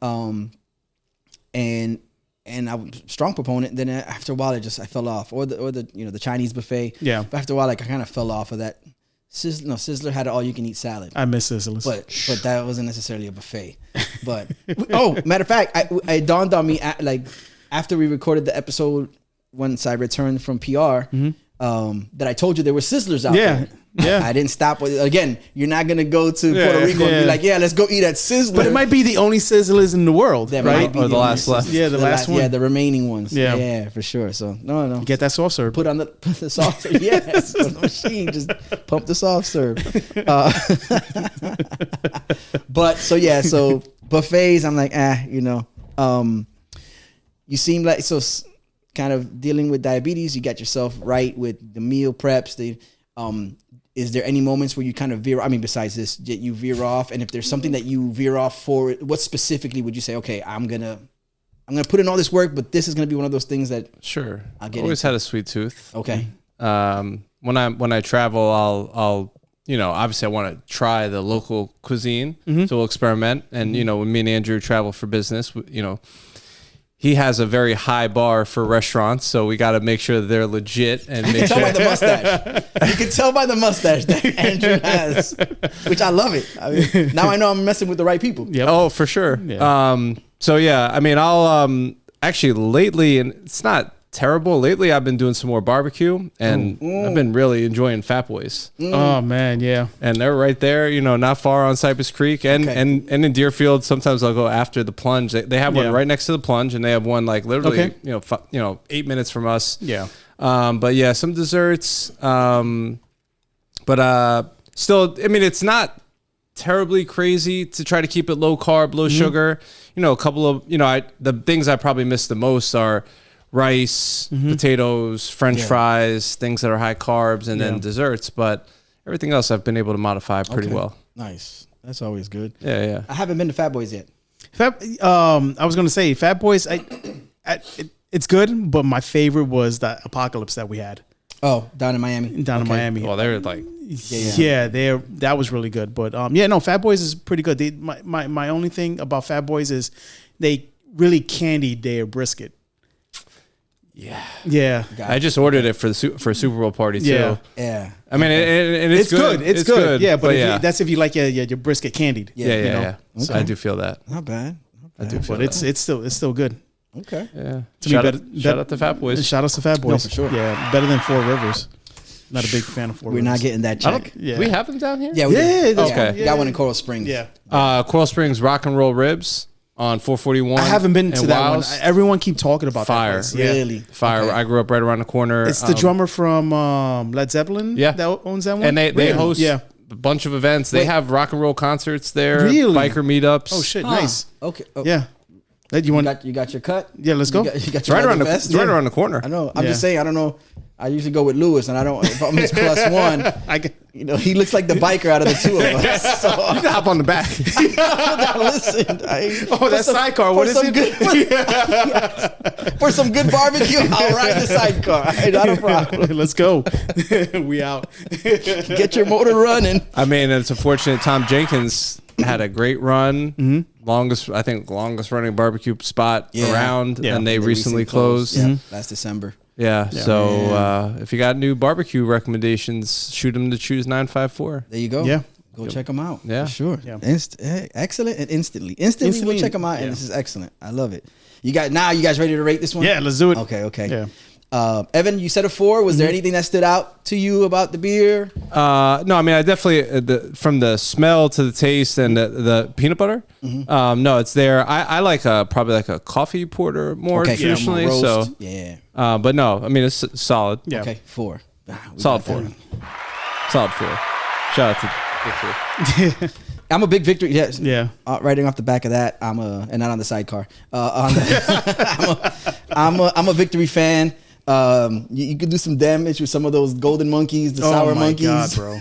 And I'm a strong proponent. Then after a while, I fell off. Or the Chinese buffet. Yeah. But after a while, like I kind of fell off of that. Sizzler had an all-you-can-eat salad. I miss this. But that wasn't necessarily a buffet. But matter of fact, it dawned on me after we recorded the episode, once I returned from PR, that I told you there were Sizzlers out there. Yeah. I didn't stop with it. Again, you're not gonna go to Puerto Rico and be like, let's go eat at Sizzler. But it might be the only Sizzlers in the world, That right? might be Or the only last left. Sizzlers. Yeah, the last one. Yeah, the remaining ones. Yeah. Yeah, for sure. So no. Get that soft serve. Put the soft serve. Yes, put the machine. Just pump the soft serve. But so buffets. I'm like, you seem like kind of dealing with diabetes. You got yourself right with the meal preps. Is there any moments where you kind of veer? I mean, besides this, you veer off. And if there's something that you veer off for, what specifically would you say? Okay, I'm gonna put in all this work, but this is gonna be one of those things that Sure. I'll get Always into. had a sweet tooth. Okay. When I travel, I'll obviously I want to try the local cuisine, so we'll experiment. And when me and Andrew travel for business, he has a very high bar for restaurants, so we got to make sure that they're legit and make Tell by sure. the mustache. You can tell by the mustache that Andrew has, which I love it. I mean, now I know I'm messing with the right people. Yep. Oh, for sure. Yeah. So yeah, I mean, I'll actually lately, and it's not terrible. Lately, I've been doing some more barbecue, and I've been really enjoying Fat Boys. Oh man, yeah. And they're right there, not far on Cypress Creek, and Okay. and in Deerfield. Sometimes I'll go after the plunge. They have one Yeah. right next to the plunge, and they have one like literally, Okay. 8 minutes from us. Yeah. But yeah, some desserts. But still, I mean, it's not terribly crazy to try to keep it low carb, low sugar. A couple of the things I probably miss the most are rice, potatoes, French fries, things that are high carbs, and then desserts. But everything else I've been able to modify pretty well. Nice. That's always good. Yeah. I haven't been to Fat Boys yet. I was gonna say Fat Boys. It's good, but my favorite was the Apocalypse that we had Oh, down in Miami. down in Miami. Well, they're like, Yeah, that was really good. But Fat Boys is pretty good. My only thing about Fat Boys is they really candied their brisket. Yeah. I just ordered it for a Super Bowl party too. Yeah. Yeah. I mean, and It's good. It's good. Yeah, but yeah. that's if you like your brisket candied. Yeah. So- I do feel that. Not bad. I do feel But that. it's still good. Okay. Yeah. To me, Shout out to Fat Boys. Shout out to Fat Boys. for sure. Yeah, better than Four Rivers. Not a big fan of Four We're Rivers. not getting that I don't- check. Yeah. We have them down here? Yeah, we did. that's Okay. one. Got one in Coral Springs. Yeah. Coral Springs Rock and Roll Ribs on 441. I haven't been to and that Wiles. one. Everyone keep talking about Fire. that place. Yeah. Really? Fire. Okay. I grew up right around the corner. It's the drummer from Led Zeppelin Yeah. that owns that one. And they Really? host Yeah. a bunch of events. They Wait. have rock and roll concerts there. Really? Biker meetups. Oh shit, Huh. nice. Okay. Oh, Yeah. That you want? You got your cut? Yeah, let's go. You got It's right your around the, vest? it's right around the corner. I know. I'm Yeah. just saying, I don't know. I usually go with Lewis, and I don't. If I'm his plus one, I can, he looks like the biker out of the two of us. So You can hop on the back. listen, that sidecar. What is it? For some good barbecue, I'll ride the sidecar. Not a problem. Let's go. We out. Get your motor running. I mean, it's unfortunate. Tom Jenkins had a great run. Mm-hmm. Longest running barbecue spot Yeah. around, Yeah. and they recently closed. Yeah, last December. Yeah. So if you got new barbecue recommendations, shoot them to choose 954. There you go. Yeah. Go check them out. Yeah. For sure. Yeah. Excellent and instantly. Instantly, we'll check them out, yeah. and this is excellent. I love it. You guys ready to rate this one? Yeah, let's do it. Okay. Yeah. Evan, you said a 4. Was Mm-hmm. there anything that stood out to you about the beer? No, I mean, I definitely from the smell to the taste and the peanut butter. Mm-hmm. No, it's there. I like probably like a coffee porter more Okay. traditionally. Yeah, more roast. So, Yeah. but no, I mean it's solid. Yeah. Okay, 4. We Solid got that 4. one. Solid 4. Shout out to Victor. I'm a big victory. Yes. Yeah. Writing off the back of that, and not on the sidecar. I'm a victory fan. You could do some damage with some of those golden monkeys, the sour oh my monkeys. God, bro.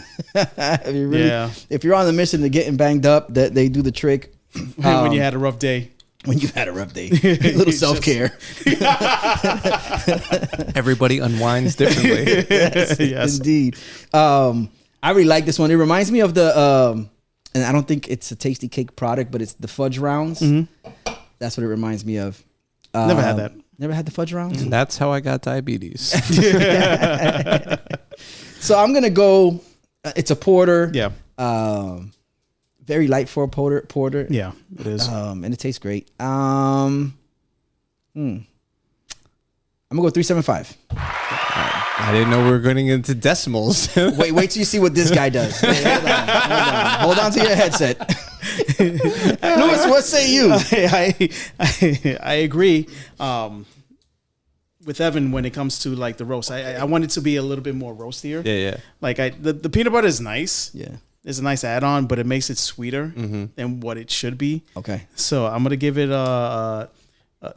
If you're on the mission to getting banged up, that they do the trick. When you had a rough day. When you had a rough day, a little self care. Everybody unwinds differently. Yes. Indeed. I really like this one. It reminds me of the, and I don't think it's a TastyKake product, but it's the fudge rounds. That's what it reminds me of. Never had that. Never had the fudge rounds. And that's how I got diabetes. So I'm gonna go. It's a porter. Yeah. Very light for a porter. Yeah, it is. And it tastes great. I'm gonna go 375. I didn't know we were getting into decimals. Wait till you see what this guy does. Wait, hold on to your headset. Louis, what say you? I agree with Evan when it comes to like the roast. I want it to be a little bit more roastier. Yeah. Like the peanut butter is nice. Yeah. It's a nice add-on, but it makes it sweeter than what it should be. Okay. So I'm gonna give it a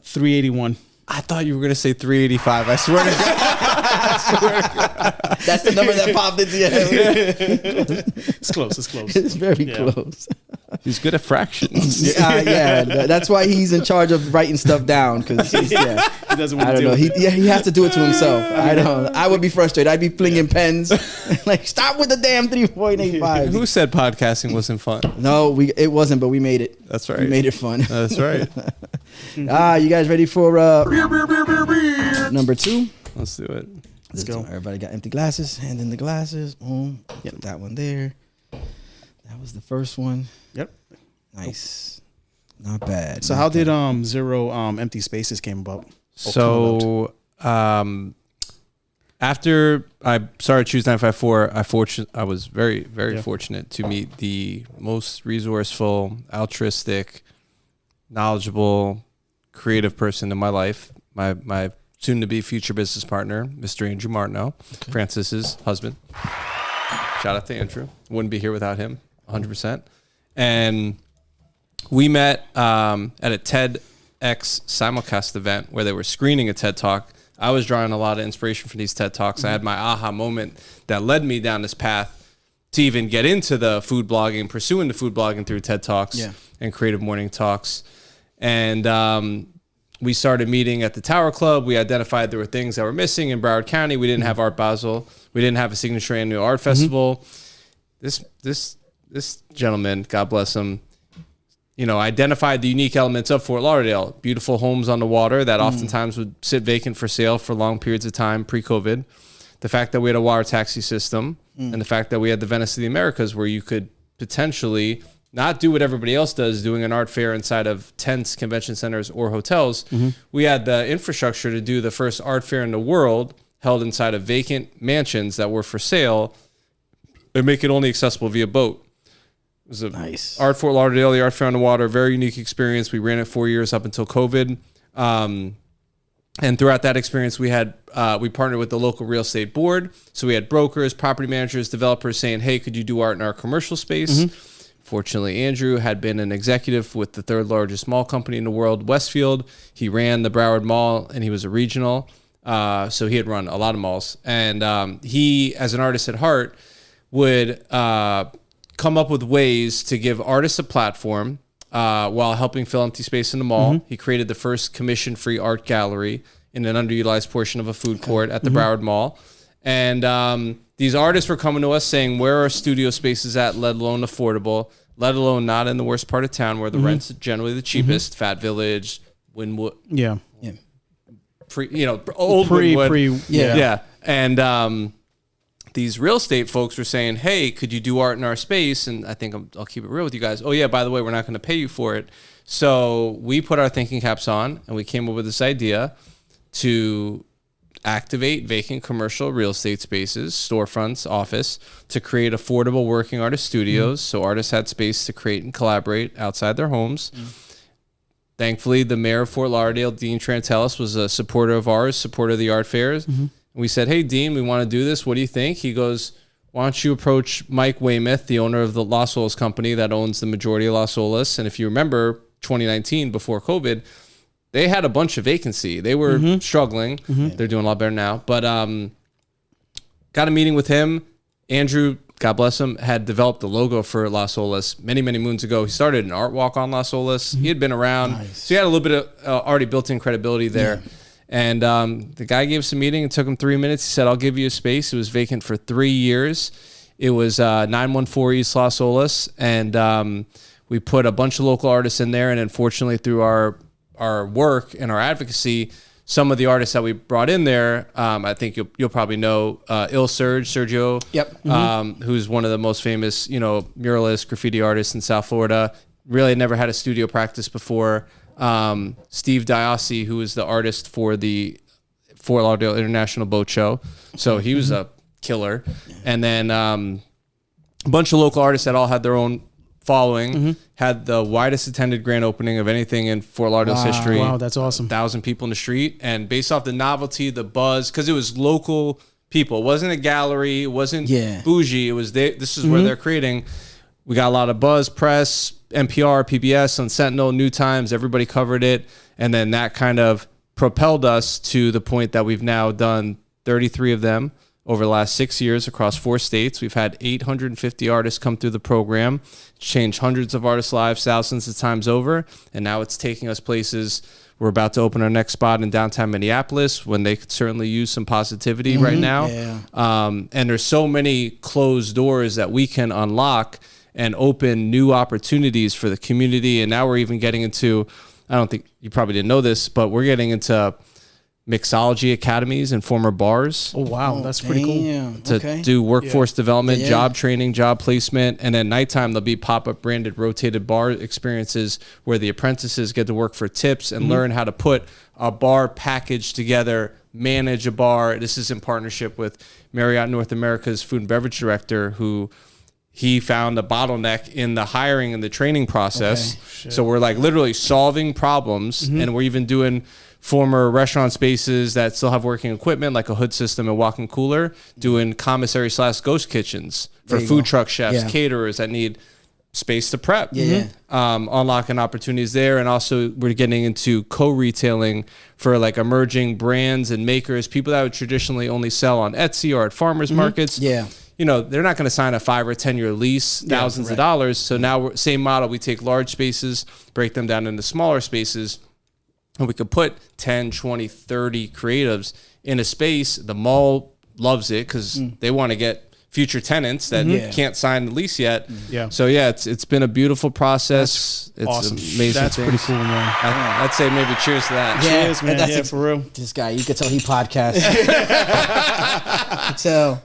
381. I thought you were going to say 385. I swear to God. That's the number that popped into your head. It's close. It's close. It's very Yeah. close. He's good at fractions. That's why he's in charge of writing stuff down. Because He doesn't want I to don't deal know. with it. He has to do it to himself. I don't. I would be frustrated. I'd be flinging pens. Like, stop with the damn 3.85. Who said podcasting wasn't fun? No, it wasn't, but we made it. That's right. We made it fun. That's right. You guys ready for number 2? Let's do it. Let's go. Everybody got empty glasses. Hand in the glasses. Boom. Yep, that one there. That was the first one. Yep. Nice. Not bad. So how did zero empty spaces came about? So after I started Choose 954, I was very, very fortunate to meet the most resourceful, altruistic, knowledgeable, creative person in my life. My soon-to-be future business partner, Mr. Andrew Martineau, Francis's husband. Shout out to Andrew. Wouldn't be here without him, 100%. And we met at a TEDx simulcast event where they were screening a TED Talk. I was drawing a lot of inspiration from these TED Talks. I had my aha moment that led me down this path to even get into the food blogging, pursuing the food blogging through TED Talks and Creative Morning Talks. And we started meeting at the Tower Club. We identified there were things that were missing in Broward County. We didn't have Art Basel. We didn't have a signature annual art festival. This gentleman, God bless him, identified the unique elements of Fort Lauderdale. Beautiful homes on the water that oftentimes would sit vacant for sale for long periods of time pre-COVID. The fact that we had a water taxi system and the fact that we had the Venice of the Americas where you could potentially not do what everybody else does, doing an art fair inside of tents, convention centers, or hotels. We had the infrastructure to do the first art fair in the world held inside of vacant mansions that were for sale and make it only accessible via boat. It was a nice Art Fort Lauderdale, the Art Fair on the Water, very unique experience. We ran it 4 years up until COVID. And throughout that experience, we partnered with the local real estate board. So we had brokers, property managers, developers saying, hey, could you do art in our commercial space? Fortunately, Andrew had been an executive with the third largest mall company in the world, Westfield. He ran the Broward Mall and he was a regional. So he had run a lot of malls. And he, as an artist at heart, would come up with ways to give artists a platform while helping fill empty space in the mall. He created the first commission-free art gallery in an underutilized portion of a food court at the Broward Mall. And these artists were coming to us saying, where are studio spaces at, let alone affordable, let alone not in the worst part of town where the rent's generally the cheapest, Fat Village, Wynwood. Old Wynwood. Yeah. And these real estate folks were saying, hey, could you do art in our space? And I think I'll keep it real with you guys. Oh, yeah, by the way, we're not going to pay you for it. So we put our thinking caps on and we came up with this idea to activate vacant commercial real estate spaces, storefronts, office, to create affordable working artist studios. So artists had space to create and collaborate outside their homes. Thankfully, the mayor of Fort Lauderdale, Dean Trantelis, was a supporter of ours, supporter of the art fairs. We said, hey, Dean, we want to do this. What do you think? He goes, why don't you approach Mike Weymouth, the owner of the Las Olas company that owns the majority of Las Olas. And if you remember 2019, before COVID, they had a bunch of vacancy. They were struggling. They're doing a lot better now. But got a meeting with him. Andrew, God bless him, had developed the logo for Las Olas many, many moons ago. He started an art walk on Las Olas. He had been around. So he had a little bit of already built-in credibility there. And the guy gave us a meeting. It took him 3 minutes. He said, I'll give you a space. It was vacant for 3 years. It was 914 East Las Olas. And we put a bunch of local artists in there. And unfortunately, through our work and our advocacy, some of the artists that we brought in there, I think you'll probably know Sergio. Who's one of the most famous, muralist, graffiti artists in South Florida. Really never had a studio practice before. Steve Diossi, who is the artist for the Fort Lauderdale International Boat Show. So he was a killer. And then a bunch of local artists that all had their own following, had the widest attended grand opening of anything in Fort Lauderdale's history. Wow, that's awesome. 1,000 people in the street. And based off the novelty, the buzz, because it was local people. It wasn't a gallery. It wasn't bougie. It was this is where they're creating. We got a lot of buzz, press, NPR, PBS, on Sentinel, New Times. Everybody covered it. And then that kind of propelled us to the point that we've now done 33 of them over the last 6 years across 4 states. We've had 850 artists come through the program, changed hundreds of artists' lives thousands of times over. And now it's taking us places. We're about to open our next spot in downtown Minneapolis when they could certainly use some positivity right now. And there's so many closed doors that we can unlock and open new opportunities for the community. And now we're even getting into I don't think you probably didn't know this, but we're getting into mixology academies and former bars Oh wow, that's pretty cool. Damn. to Okay. do workforce development, Yeah. job training, job placement, and then nighttime there'll be pop-up branded rotated bar experiences where the apprentices get to work for tips and learn how to put a bar package together, manage a bar. This is in partnership with Marriott North America's food and beverage director, who he found a bottleneck in the hiring and the training process. So we're like literally solving problems, and we're even doing former restaurant spaces that still have working equipment like a hood system and walk-in cooler, doing commissary / ghost kitchens for There you food go. truck chefs, Yeah. caterers that need space to prep. Yeah. Unlocking opportunities there. And also we're getting into co-retailing for like emerging brands and makers, people that would traditionally only sell on Etsy or at farmers markets. Yeah. You know, they're not going to sign a 5 or 10 year lease, thousands of dollars. So now same model. We take large spaces, break them down into smaller spaces, and we could put 10, 20, 30 creatives in a space. The mall loves it because they want to get future tenants that can't sign the lease yet. Yeah. So yeah, it's been a beautiful process. It's Awesome. amazing. That's things. pretty cool, man. I'd say maybe cheers to that. Yeah. Cheers, man. That's Yeah, ex- for real. This guy, you could tell he podcasts. You could tell.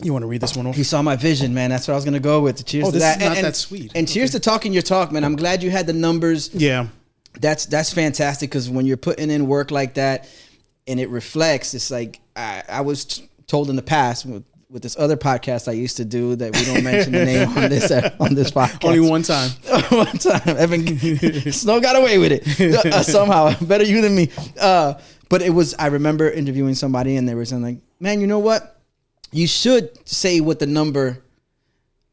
You want to read this one off? He saw my vision, man. That's what I was gonna go with. Cheers Oh, to this that. is not that sweet. And cheers to talking your talk, man. I'm glad you had the numbers. Yeah. That's fantastic because when you're putting in work like that and it reflects, it's like I was told in the past with this other podcast I used to do that we don't mention the name on this podcast. Only one time. One time, Evan Snow got away with it somehow. Better you than me. But it was. I remember interviewing somebody and they were saying like, "Man, you know what? You should say what the number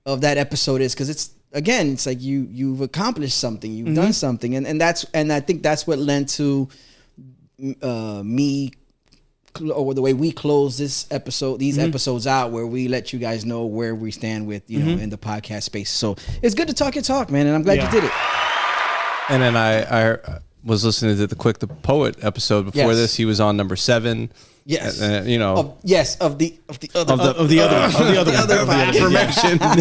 of that episode is because it's." Again, it's like you've accomplished something, you've done something, and I think that's what led to me or the way we close this episode, these episodes out, where we let you guys know where we stand with know in the podcast space. So it's good to talk your talk, man, and I'm glad you did it. And then I was listening to the Quick the Poet episode before Yes. this. He was on number 7. Yes, You know, of the other Of the other affirmation. But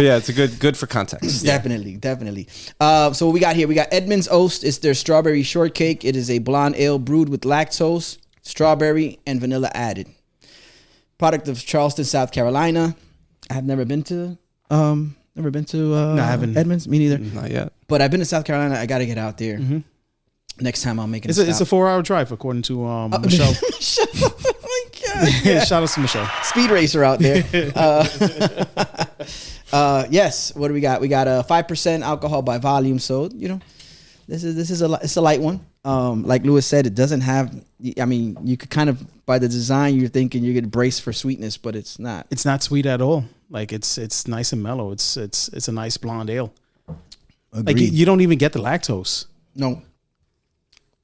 yeah, it's a good for context. Definitely. So what we got here, we got Edmund's Oast. It's their strawberry shortcake. It is a blonde ale brewed with lactose, strawberry, and vanilla added. Product of Charleston, South Carolina. I have never been to No, I haven't. Edmund's. Me neither. Not yet. But I've been to South Carolina. I got to get out there. Next time I'll make it. It's a 4-hour drive according to Michelle. Oh my God. Yeah, shout out to Michelle. Speed racer out there. Yes. What do we got? We got a 5% alcohol by volume. So this is it's a light one. Like Lewis said, it doesn't have. I mean, you could kind of by the design, you're thinking you're gonna brace for sweetness, but it's not. It's not sweet at all. Like it's nice and mellow. It's a nice blonde ale. Like you don't even get the lactose. No.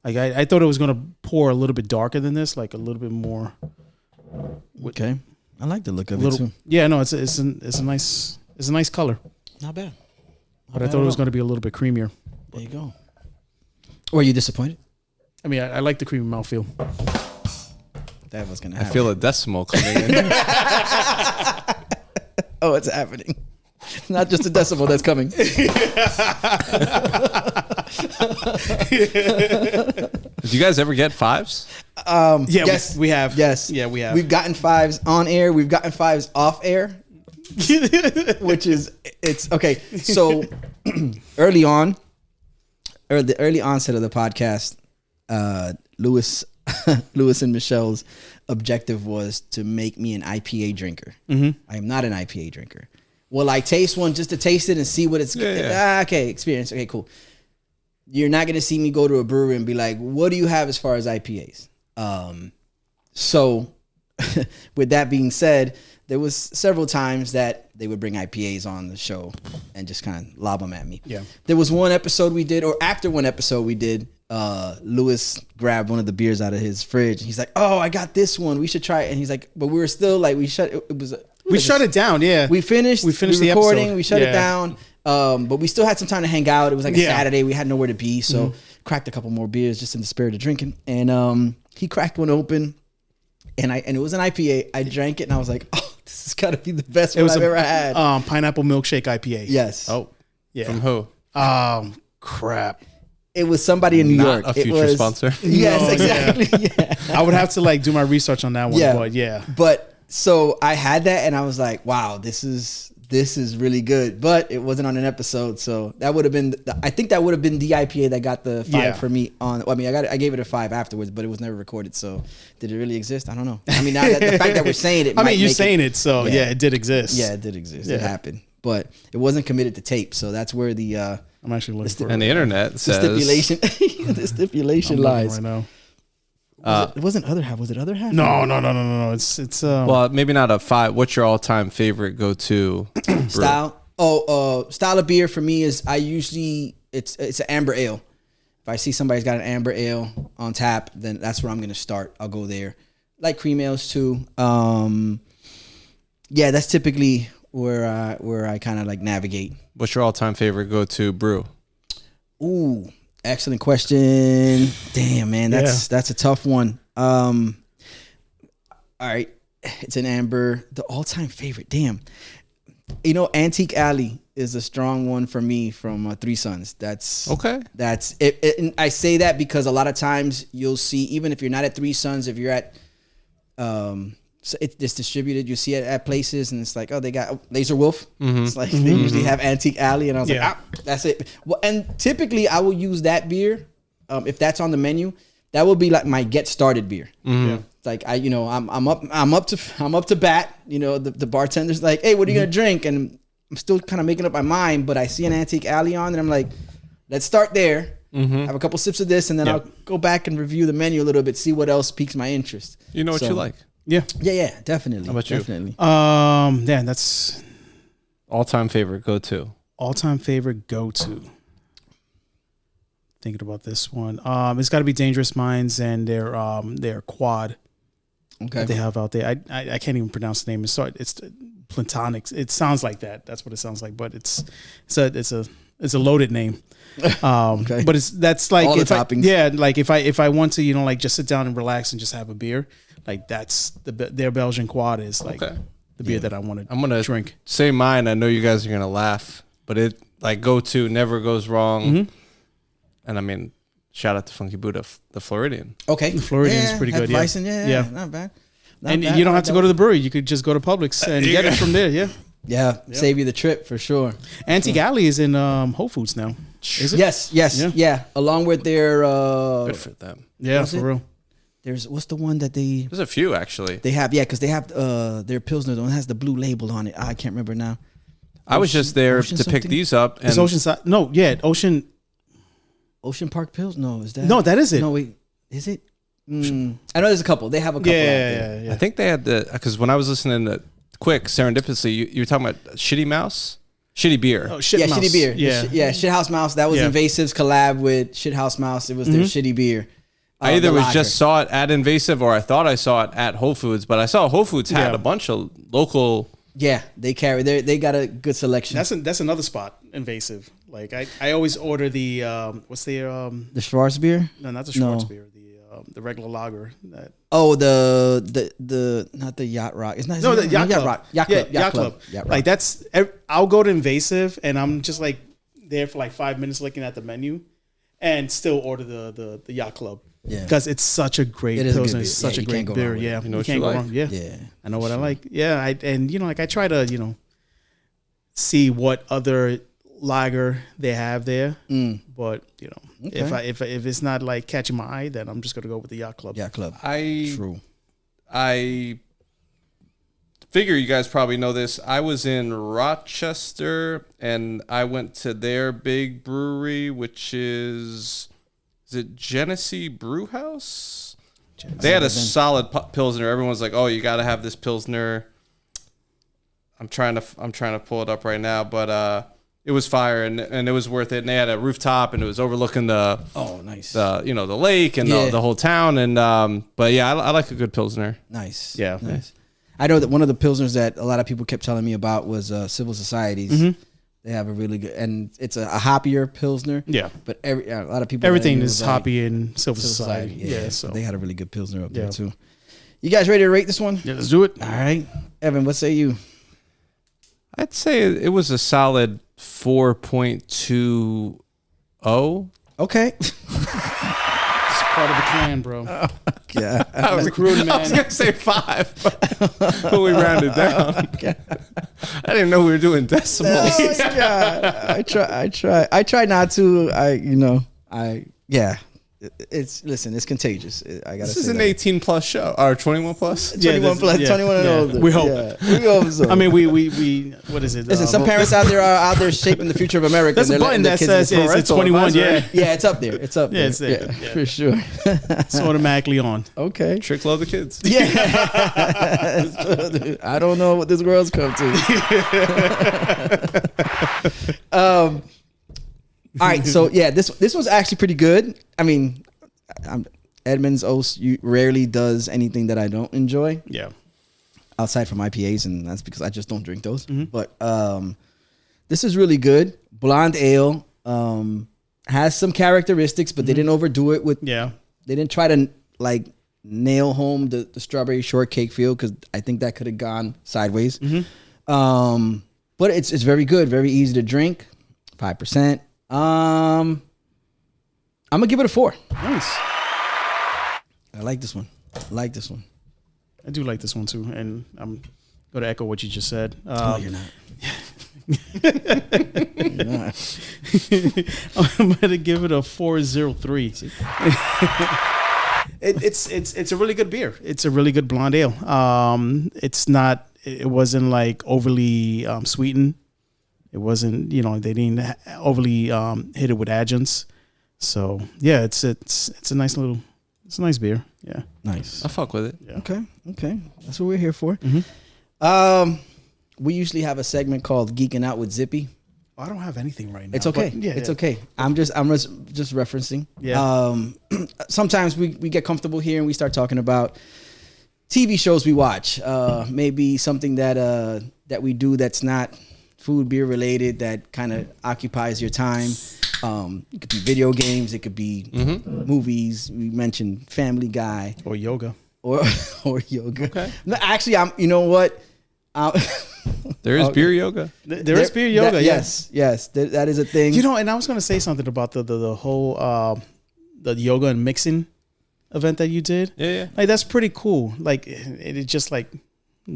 Like I thought it was gonna pour a little bit darker than this, like a little bit more. Okay. I like the look of Little, it too. yeah, no, it's a nice color, Not bad. but I thought it was gonna be a little bit creamier. There you go. Were you disappointed? I mean, I like the creamy mouthfeel. That was gonna I happen. feel a decimal coming in. Oh, it's happening. Not just a decimal that's coming. Did you guys ever get 5s? Yeah, Yes. we have. Yes. Yeah, we have. We've gotten 5s on air. We've gotten 5s off air. Which is it's okay. So early on, or the early onset of the podcast, Lewis and Michelle's objective was to make me an IPA drinker. I am not an IPA drinker. Will I taste one just to taste it and see what it's okay, experience. Okay, cool. You're not gonna see me go to a brewery and be like, what do you have as far as IPAs? So with that being said, there was several times that they would bring IPAs on the show and just kind of lob them at me. Yeah. There was one episode we did, or after one episode we did, Lewis grabbed one of the beers out of his fridge. He's like, "Oh, I got this one. We should try it." And he's like, "But we were still like, we shut it. It was We shut it down. Yeah, we finished. We finished the the recording. episode. We shut it Yeah. down. But we still had some time to hang out. It was like a Yeah. Saturday. We had nowhere to be, so cracked a couple more beers just in the spirit of drinking. And he cracked one open, and it was an IPA. I drank it, and I was like, "Oh, this has got to be the best one I've ever had." Pineapple milkshake IPA. Yes. Oh, yeah. from who? Crap. It was somebody in New Not York. a future it was, sponsor. Yes, No, exactly. Yeah. I would have to like do my research on that one. Yeah. But yeah. But so I had that and I was like, wow, this is really good. But it wasn't on an episode, so that would have been. I think that would have been the IPA that got the 5 Yeah. for me. I mean, I gave it a 5 afterwards, but it was never recorded. So did it really exist? I don't know. I mean, now that the fact that we're saying it, I might mean, you're make saying it, so Yeah. yeah, it did exist. Yeah, it did exist. Yeah. It happened, but it wasn't committed to tape. So that's where the I'm actually looking for And the internet the says stipulation the stipulation I'm looking lies. right now. It wasn't other half. Was it other half? No. It's well, maybe not a 5. What's your all-time favorite go-to brew? Style. Style of beer for me is it's an amber ale. If I see somebody's got an amber ale on tap, then that's where I'm gonna start. I'll go there. Like cream ales too. Yeah, that's typically where I kind of like navigate. What's your all-time favorite go-to brew? Ooh, excellent question. Damn, man, that's a tough one. All right, it's an amber. The all-time favorite. Damn, Antique Alley is a strong one for me from Three Sons. That's Okay. That's it. And I say that because a lot of times you'll see, even if you're not at Three Sons, if you're at so it's distributed. You see it at places, and it's like, oh, they got Laser Wolf. It's like they usually have Antique Alley, and I was like, that's it. Well, and typically I will use that beer if that's on the menu. That will be like my get started beer. yeah. It's like I'm up to bat. The bartender's like, hey, what are you gonna drink? And I'm still kind of making up my mind, but I see an Antique Alley on, and I'm like, let's start there. Have a couple sips of this, and then I'll go back and review the menu a little bit, see what else piques my interest. You know what you like? Yeah. Yeah, definitely. How about you? Definitely. Yeah, that's All-time favorite go-to. all-time favorite go-to. Thinking about this one. It's got to be Dangerous Minds and their quad Okay. that they have out there. I can't even pronounce the name. It's Platonics. It sounds like that. That's what it sounds like. But it's a loaded name. Okay. But that's like All the if I, toppings. yeah, like if I want to like just sit down and relax and just have a beer, like that's their Belgian quad is like Okay. the beer that I want to I'm gonna drink. say mine. I know you guys are gonna laugh, but it like go-to never goes wrong. And I mean, shout out to Funky Buddha, the Floridian. Okay. The Floridian is pretty good, yeah. Hefeweizen, yeah. Yeah. Not bad. And you don't have to go to the brewery. You could just go to Publix and get it from there. Yeah. Yeah, save you the trip for sure. Antique Alley is in Whole Foods now. Is it? Yes, Yeah. yeah. Along with their Good for them. Yeah, Was for it? real. there's what's the one that they There's a few actually. have, yeah, because they have their Pilsner, the one that has the blue label on it. I can't remember now. I was just there Ocean to pick something? these up, and It's Oceanside. No, yeah, Ocean. Ocean Park Pills? No, is that? No, that is it. No, wait, is it? I know there's a couple. They have a couple. out there. Yeah. I think they had because when I was listening to Quick serendipitously, you were talking about Shitty Mouse, Shitty Beer. Oh, shit, Yeah, mouse. Shitty Beer. Yeah, Yeah, Shithouse Mouse. That was Yeah. Invasive's collab with Shithouse Mouse. It was their Shitty Beer. I either the was lager. just saw it at Invasive or I thought I saw it at Whole Foods, but I saw Whole Foods had Yeah. a bunch of local. Yeah, they carry. They got a good selection. that's another spot. Invasive. Like I always order the what's the the Schwarz beer. no, not the No. Schwartz beer, the regular lager. That Oh, the not the Yacht Rock. It's not. no, the it's Yacht not Club. Rock. Yacht Yeah, Club. Yacht Club. Yacht Rock. Like that's I'll go to Invasive and I'm just like there for like 5 minutes looking at the menu, and still order the Yacht Club. Yeah. Because it's such a great It is a good pilsner. beer. It's such Yeah, a you great can't go beer. wrong with Yeah, it. You know what can't you go like? wrong. Yeah. Yeah. I know what I like. Yeah, I try to see what other lager they have there. But if it's not like catching my eye, then I'm just gonna go with the Yacht Club. Yacht Club. I True. I figure you guys probably know this. I was in Rochester and I went to their big brewery, which is it Genesee Brew House? They had a solid pilsner. Everyone's like, "Oh, you got to have this pilsner." I'm trying to pull it up right now, but it was fire and it was worth it. And they had a rooftop and it was overlooking the Nice. the lake and Yeah. the whole town. And but yeah, I like a good pilsner. Nice. Yeah. Nice. I know that one of the pilsners that a lot of people kept telling me about was Civil Societies. They have a really good, and it's a hoppier pilsner. Yeah. But a lot of people. Everything it is was like hoppy in Silver Civil Society. Yeah, so they had a really good pilsner up Yeah. there too. You guys ready to rate this one? yeah, let's do it. All right, Evan. What say you? I'd say it was a solid 4.20. Okay. It's part of the clan, bro. Yeah. I was Recruiting, I was man. gonna say 5, but we rounded down. I didn't know we were doing decimals. Oh, yeah. I try not to. It's contagious. I gotta This say is an that. 18 plus show or 21 plus. 21 plus, 21 and older. We hope. Yeah. We hope so. I mean, we what is it? Listen, some parents out there are shaping the future of America. There's a and they're button letting that their says kids- it's 21. Yeah, Yeah, it's up there. It's up there. Yeah, it's there. Yeah, Yeah. for sure. it's automatically on. Okay. Trick load the kids. Yeah. I don't know what this world's come to. All right, so yeah, this was actually pretty good. I mean, Edmund's Oast rarely does anything that I don't enjoy. Yeah. Outside from IPAs, and that's because I just don't drink those. But this is really good. Blonde ale has some characteristics, but they didn't overdo it with. Yeah. They didn't try to like nail home the strawberry shortcake feel, because I think that could have gone sideways. But it's very good, very easy to drink. 5%. I'm gonna give it a 4. Nice. I like this one. I do like this one too, and I'm going to echo what you just said. You're not. You're not. I'm going to give it a 403. It's a really good beer. It's a really good blonde ale. It wasn't like overly sweetened. It wasn't, they didn't overly hit it with adjuncts. So yeah, it's a nice beer. Yeah. Nice. I fuck with it. Yeah. Okay. That's what we're here for. We usually have a segment called Geeking Out with Zippy. I don't have anything right now. It's okay. but It's okay. I'm just referencing. Yeah. Sometimes we get comfortable here and we start talking about TV shows we watch. Maybe something that we do that's not food, beer related, that kind of occupies your time. It could be video games. It could be movies. We mentioned Family Guy Or yoga. or yoga. Okay. No, actually, you know what? There is beer yoga. There is beer yoga. Yes. That is a thing. And I was going to say something about the whole the yoga and mixing event that you did. Yeah. Like that's pretty cool. Like it just like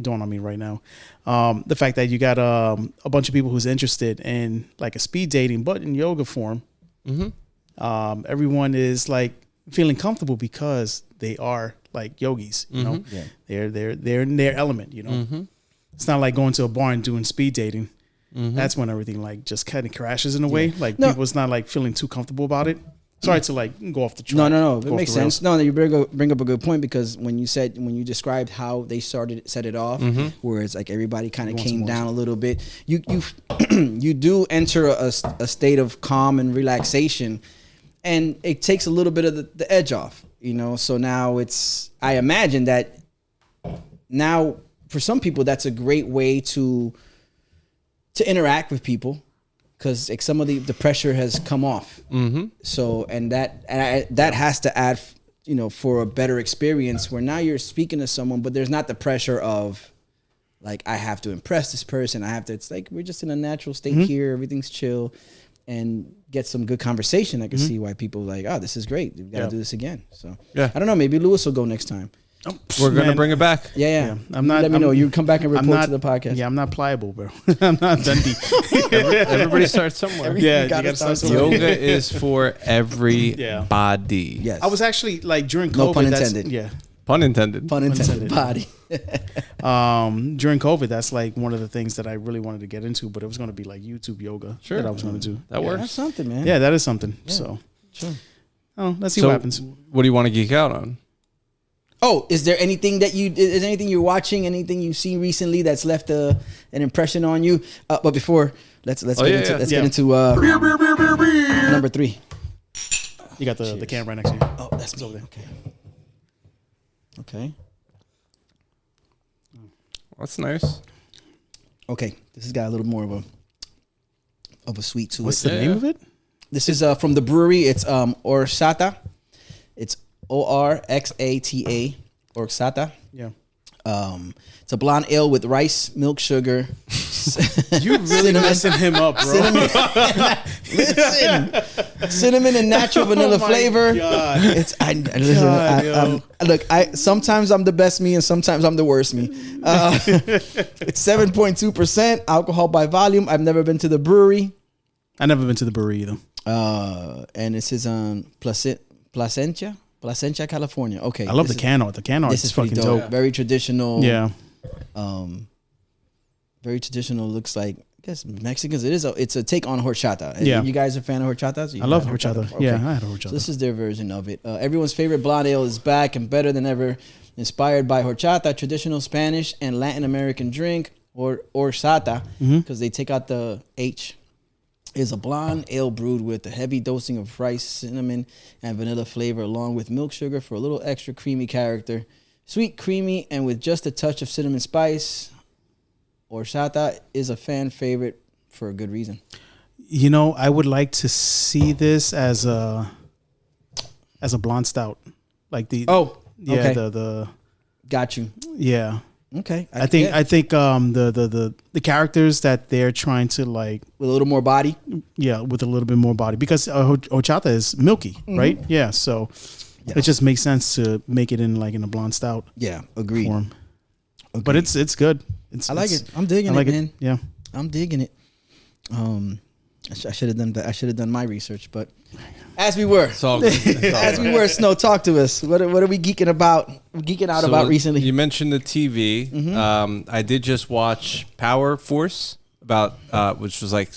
dawned on me right now. The fact that you got a bunch of people who's interested in like a speed dating, but in yoga form. Everyone is like feeling comfortable because they are like yogis. You know, they're in their element. You know, it's not like going to a bar and doing speed dating. That's when everything like just kind of crashes in a way. Like people's not like feeling too comfortable about it. Sorry to like go off the track. No. It go off makes the rails. sense. No, you bring up a good point, because when you described how they set it off, where it's like everybody kind of came down a little bit, you you do enter a state of calm and relaxation, and it takes a little bit of the edge off. So now I imagine that now for some people that's a great way to interact with people, because like some of the pressure has come off. So and that has to add, for a better experience, where now you're speaking to someone, but there's not the pressure of like, I have to impress this person. It's like, we're just in a natural state here. Everything's chill, and get some good conversation. I can see why people are like, oh, this is great. We've got to do this again. So Yeah. I don't know. Maybe Lewis will go next time. We're gonna bring it back. Yeah. I'm not. Let me know. You come back and I'm report not, to the podcast. Yeah, I'm not pliable, bro. I'm not Dundee. Everybody starts somewhere. Yeah, You gotta start Yoga is for everybody. Yes. I was actually like during COVID. No pun intended. Yeah. Pun intended. Pun intended. Body. During COVID, that's like one of the things that I really wanted to get into, but it was going to be like YouTube yoga that I was going to do. That works. That's something, man. Yeah, that is something. So, Sure. let's see So, what happens. what do you want to geek out on? Oh, is there anything is anything you're watching, anything you've seen recently that's left an impression on you? But before, let's get into number 3. You got the can right next to you. Oh, that's over there. Okay. That's nice. Okay. This has got a little more of a sweet to What's it. the name of it? This is from the Bruery. It's Xata. It's ORXATA or Xata. Yeah. It's a blonde ale with rice, milk, sugar. You really messing him up, bro. Cinnamon and natural vanilla flavor. God. It's look. Sometimes I'm the best me, and sometimes I'm the worst me. It's 7.2% alcohol by volume. I've never been to the brewery. I've never been to the brewery either. And this is on Placentia, California. Okay, I love the can art. The can art This is is pretty fucking dope. dope. Very traditional. Yeah. Very traditional. Looks like, I guess, Mexicans. It's a take on horchata. Yeah. You guys are a fan of horchatas? I love horchata. Okay. Yeah, I had horchata. So this is their version of it. Everyone's favorite blonde ale is back and better than ever. Inspired by horchata, traditional Spanish and Latin American drink, or Xata, because they take out the H. Is a blonde ale brewed with a heavy dosing of rice, cinnamon, and vanilla flavor, along with milk sugar for a little extra creamy character. Sweet, creamy, and with just a touch of cinnamon spice. Horchata is a fan favorite for a good reason. You know, I would like to see this as a blonde stout, like the okay. the Got you. yeah. Okay, I think the characters that they're trying to like with a little more body. with a little bit more body, because horchata is milky, right? Yeah, so it just makes sense to make it in a blonde stout Yeah, agreed. form. But it's good. I like it. I'm digging it, man. Yeah. I'm digging it. I should have done that. I should have done my research, but as we were, It's all good. It's all as right. we were, Snow, talk to us. What are we geeking about? Geeking out So about recently? You mentioned the TV. I did just watch Power Force, about which was like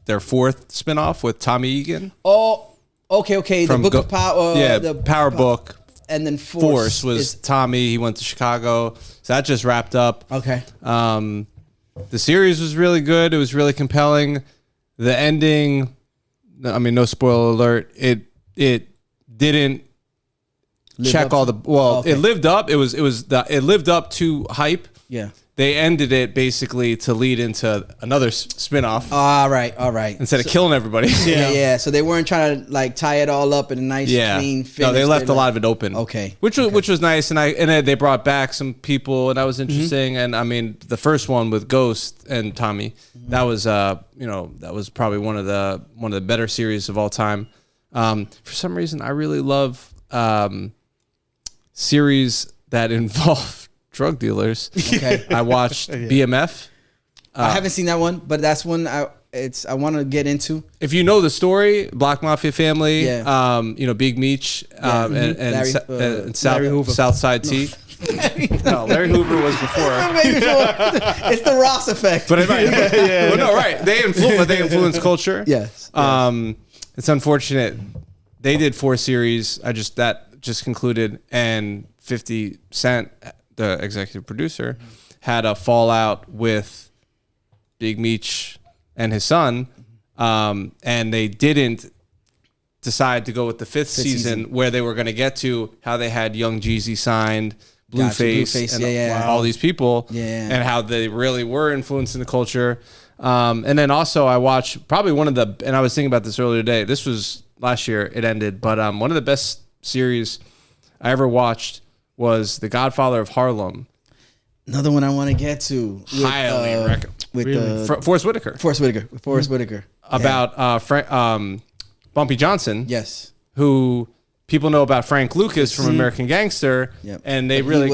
their fourth spinoff with Tommy Egan. Oh, okay. The From Book Go- of Power. yeah, the Power Book. and then Force was is- Tommy. He went to Chicago. So that just wrapped up. okay. The series was really good. It was really compelling. The ending, I mean, no spoiler alert. It didn't Live check up all to- the well. okay. It lived up. It lived up to hype. Yeah. They ended it basically to lead into another spinoff All right. instead of killing everybody. Yeah. So they weren't trying to like tie it all up in a nice, clean finish. No, they left a They're lot like- of it open. Okay. Which was nice, and then they brought back some people, and that was interesting. And I mean, the first one with Ghost and Tommy, that was that was probably one of the better series of all time. For some reason, I really love series that involve drug dealers. Okay. I watched BMF. I haven't seen that one, but that's one I want to get into. If you know the story, Black Mafia family, Yeah. Big Meech, and Larry- Larry Hoover. Southside T. No, Larry Hoover was before. It's the Ross effect. But well, no, right? They influenced culture. Yes. It's unfortunate. They did 4 series. That just concluded, and 50 Cent, the executive producer, had a fallout with Big Meech and his son, and they didn't decide to go with the fifth season where they were going to get to how they had Young Jeezy signed, Blueface, Blueface, and all these people, and how they really were influencing the culture. And then also I watched probably and I was thinking about this earlier today. This was last year, it ended, but one of the best series I ever watched was The Godfather of Harlem. Another one I want to get to. Highly recommend. With Forrest Whitaker. Forrest Whitaker. About Bumpy Johnson. Yes. Who people know about Frank Lucas from American Gangster. Yep. And they But really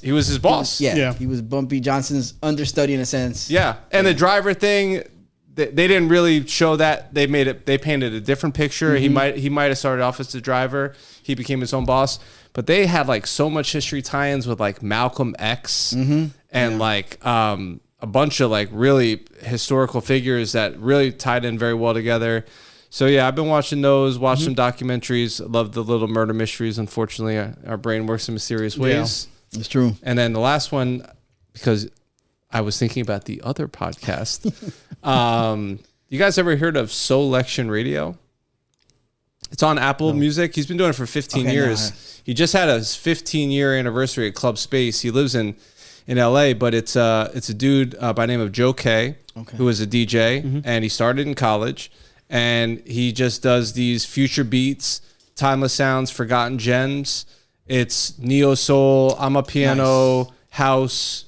he was his boss. Yeah. He was Bumpy Johnson's understudy in a sense. Yeah. And the driver thing, they didn't really show that. They painted a different picture. He might have started off as the driver. He became his own boss. But they had like so much history tie-ins with like Malcolm X and like a bunch of like really historical figures that really tied in very well together. So yeah, I've been watching those, watched some documentaries. Love the little murder mysteries. Unfortunately, our brain works in mysterious ways. Yeah, it's true. And then the last one, because I was thinking about the other podcast. You guys ever heard of Soul Lection Radio? It's on Apple Music. He's been doing it for 15 years. He just had his 15-year anniversary at Club Space. He lives in LA, but it's a dude by the name of Joe K, who is a DJ, and he started in college, and he just does these future beats, timeless sounds, forgotten gems. It's neo soul, amapiano, house,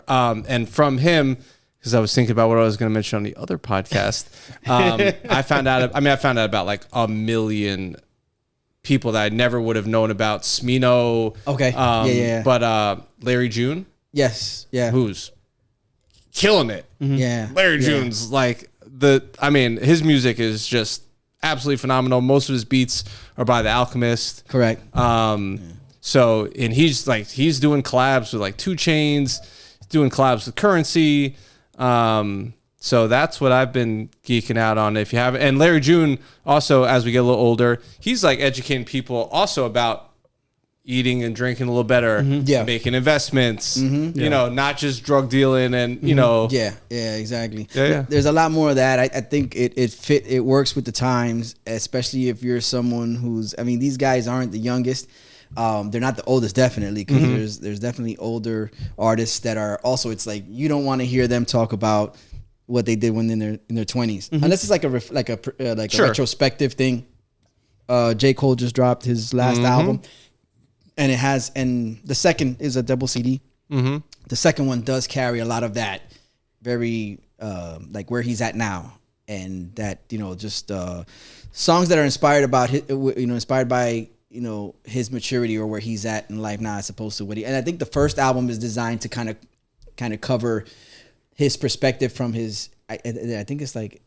and from him, because I was thinking about what I was going to mention on the other podcast. I found out about like 1 million people that I never would have known about. Smino. Okay. Yeah. But Larry June. Yes. Yeah. Who's killing it. Yeah. Larry June's like his music is just absolutely phenomenal. Most of his beats are by The Alchemist. Correct. So, and he's doing collabs with like 2 Chainz, doing collabs with Currency. So that's what I've been geeking out on. If you have, and Larry June also, as we get a little older, he's like educating people also about eating and drinking a little better, making investments, you know, not just drug dealing and, you know. Yeah, exactly. Yeah. There's a lot more of that. I think it works with the times, especially if you're someone who's, these guys aren't the youngest. They're not the oldest, definitely, because there's definitely older artists that are also, it's like, you don't want to hear them talk about what they did when in their 20s. Unless it's like a retrospective thing. J. Cole just dropped his last album. And the second is a double CD. The second one does carry a lot of that very, like where he's at now. And that, just songs that are inspired by, his maturity or where he's at in life now as opposed to and I think the first album is designed to kind of cover his perspective from his, I think it's like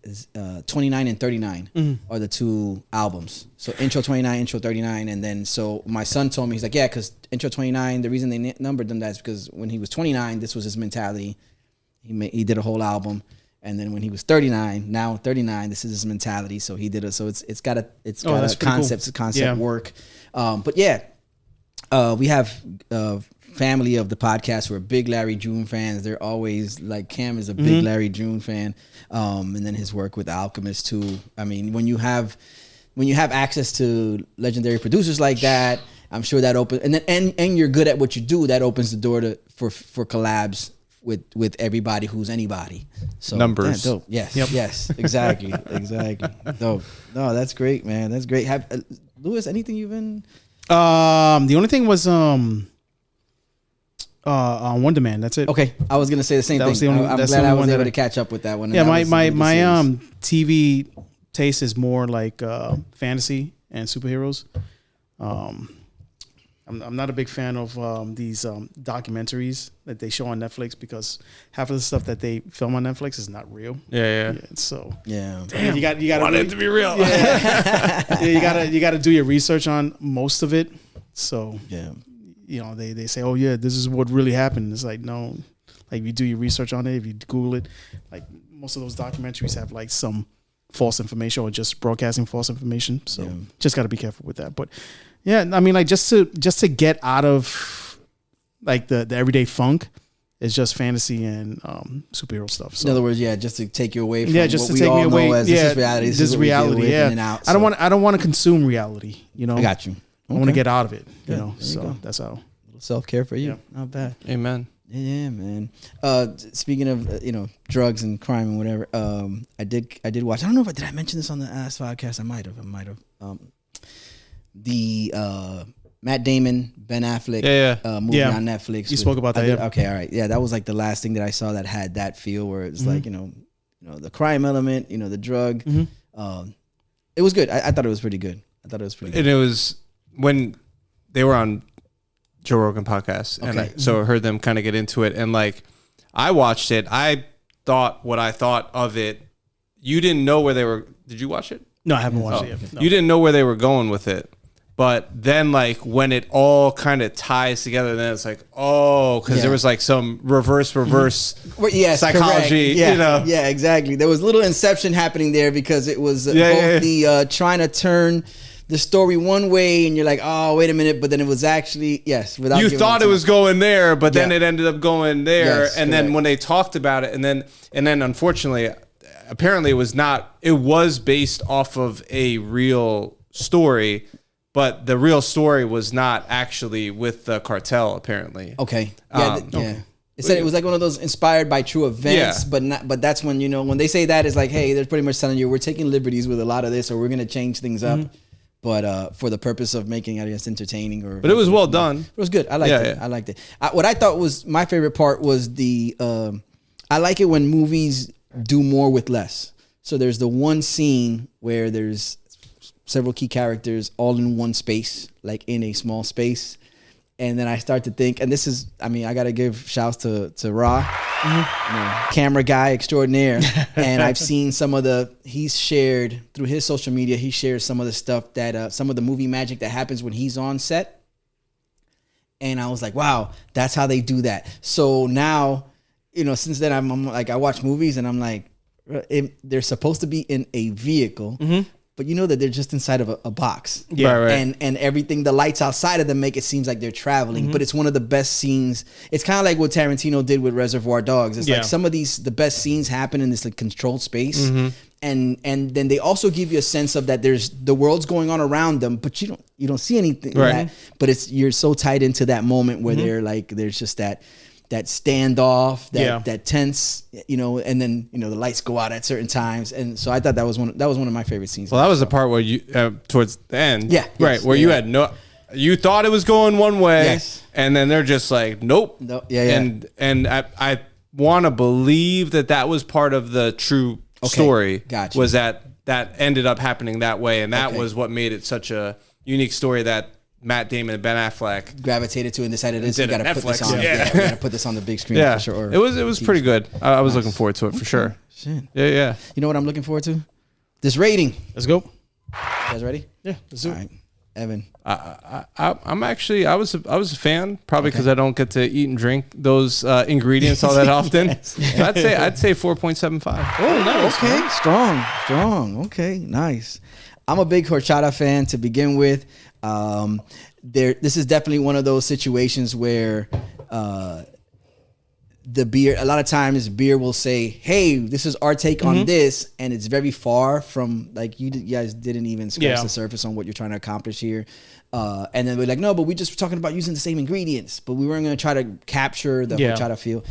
29 and 39 are the 2 albums. So intro 29, intro 39. And then, so my son told me, he's like, yeah, because intro 29, the reason they numbered them, that's because when he was 29, this was his mentality. He did a whole album. And then when he was 39, now 39, this is his mentality. So he did it. So it's got a concept, concept work. But yeah, we have family of the podcast who are big Larry June fans. They're always like, Cam is a big Larry June fan. And then his work with Alchemist too. When you have access to legendary producers like that, I'm sure that opens, and you're good at what you do, that opens the door for collabs with everybody who's anybody. So numbers. Dope. Yes. Yep. Yes. Exactly. Dope. No, that's great, man. That's great. Have Lewis, anything you've been? The only thing was on Wonder Man. That's it. Okay, I was gonna say the same thing. I'm glad I was able to catch up with that one. Yeah, my TV taste is more like fantasy and superheroes. I'm not a big fan of these documentaries that they show on Netflix because half of the stuff that they film on Netflix is not real. Yeah. So Damn, you got want it to be real. Yeah, you got to do your research on most of it. So they say, oh yeah, this is what really happened. It's like, no, like if you do your research on it, if you Google it, like most of those documentaries have like some false information or just broadcasting false information. So just got to be careful with that. But yeah, like just to get out of like the everyday funk, it's just fantasy and superhero stuff. So, in other words, just to take you away from just what to take me away. This is reality. This is reality. Yeah, in and out, so. I don't want to consume reality. I got you. I want to get out of it. So that's how. Self-care for you. Yeah. Not bad. Amen. Yeah, man. Speaking of drugs and crime and whatever, I did watch. I don't know if did I mention this on the last podcast. I might have. The Matt Damon, Ben Affleck movie on Netflix. You spoke about that. Okay, all right. Yeah, that was like the last thing that I saw that had that feel where it's like the crime element, the drug. It was good. I thought it was pretty good. And it was when they were on Joe Rogan podcast, and I heard them kind of get into it, and like I watched it. I thought what I thought of it. You didn't know where they were. Did you watch it? No, I haven't watched it yet. No. You didn't know where they were going with it. But then, like, when it all kind of ties together, then it's like, because there was like some reverse psychology, correct. Yeah, exactly. There was a little inception happening there because it was the trying to turn the story one way, and you're like, oh, wait a minute, but then it was actually without you thought it was going there, but then it ended up going there, and then when they talked about it, and then unfortunately, apparently it was not. It was based off of a real story. But the real story was not actually with the cartel, apparently. Okay. It said it was like one of those inspired by true events, but that's when when they say that, it's like, hey, they're pretty much telling you we're taking liberties with a lot of this, or we're gonna change things up. but for the purpose of making it, I guess, entertaining or. But it was well done. It was good. I liked it. Yeah. I liked it. What I thought was my favorite part was I like it when movies do more with less. So there's the one scene where there's several key characters all in one space, like in a small space. And then I start to think, and this is, I mean, I got to give shouts to Ra, camera guy extraordinaire. And I've seen he's shared through his social media, he shares some of the stuff that, some of the movie magic that happens when he's on set. And I was like, wow, that's how they do that. So now, since then I'm like, I watch movies and I'm like, they're supposed to be in a vehicle. But you know that they're just inside of a box. Yeah. Right. And everything, the lights outside of them make it seem like they're traveling. But it's one of the best scenes. It's kind of like what Tarantino did with Reservoir Dogs. It's like some of the best scenes happen in this like controlled space. And then they also give you a sense of that there's the world's going on around them, but you don't see anything. Right. But you're so tied into that moment where they're like, there's just that standoff, that tense, and then the lights go out at certain times, and so I thought that was one of my favorite scenes. Well, that was the part where you towards the end, you had you thought it was going one way, and then they're just like, nope, and I want to believe that was part of the true story. Gotcha. Was that ended up happening that way, and that was what made it such a unique story that Matt Damon and Ben Affleck gravitated to and decided we got to put this on. Yeah. We got to put this on the big screen for sure. It was pretty good. I was looking forward to it for sure. Shit. Yeah. You know what I'm looking forward to? This rating. Let's go. You guys ready? Yeah, let's do All it. right, Evan. I'm actually I was a fan probably because I don't get to eat and drink those ingredients all that often. So I'd say 4.75. Oh, nice. Okay, strong. Okay, nice. I'm a big horchata fan to begin with. This is definitely one of those situations where the beer, a lot of times beer will say, hey, this is our take on this, and it's very far from, like, you guys didn't even scratch the surface on what you're trying to accomplish here. And then we're like, no, but we just were talking about using the same ingredients, but we weren't going to try to capture the horchata feel.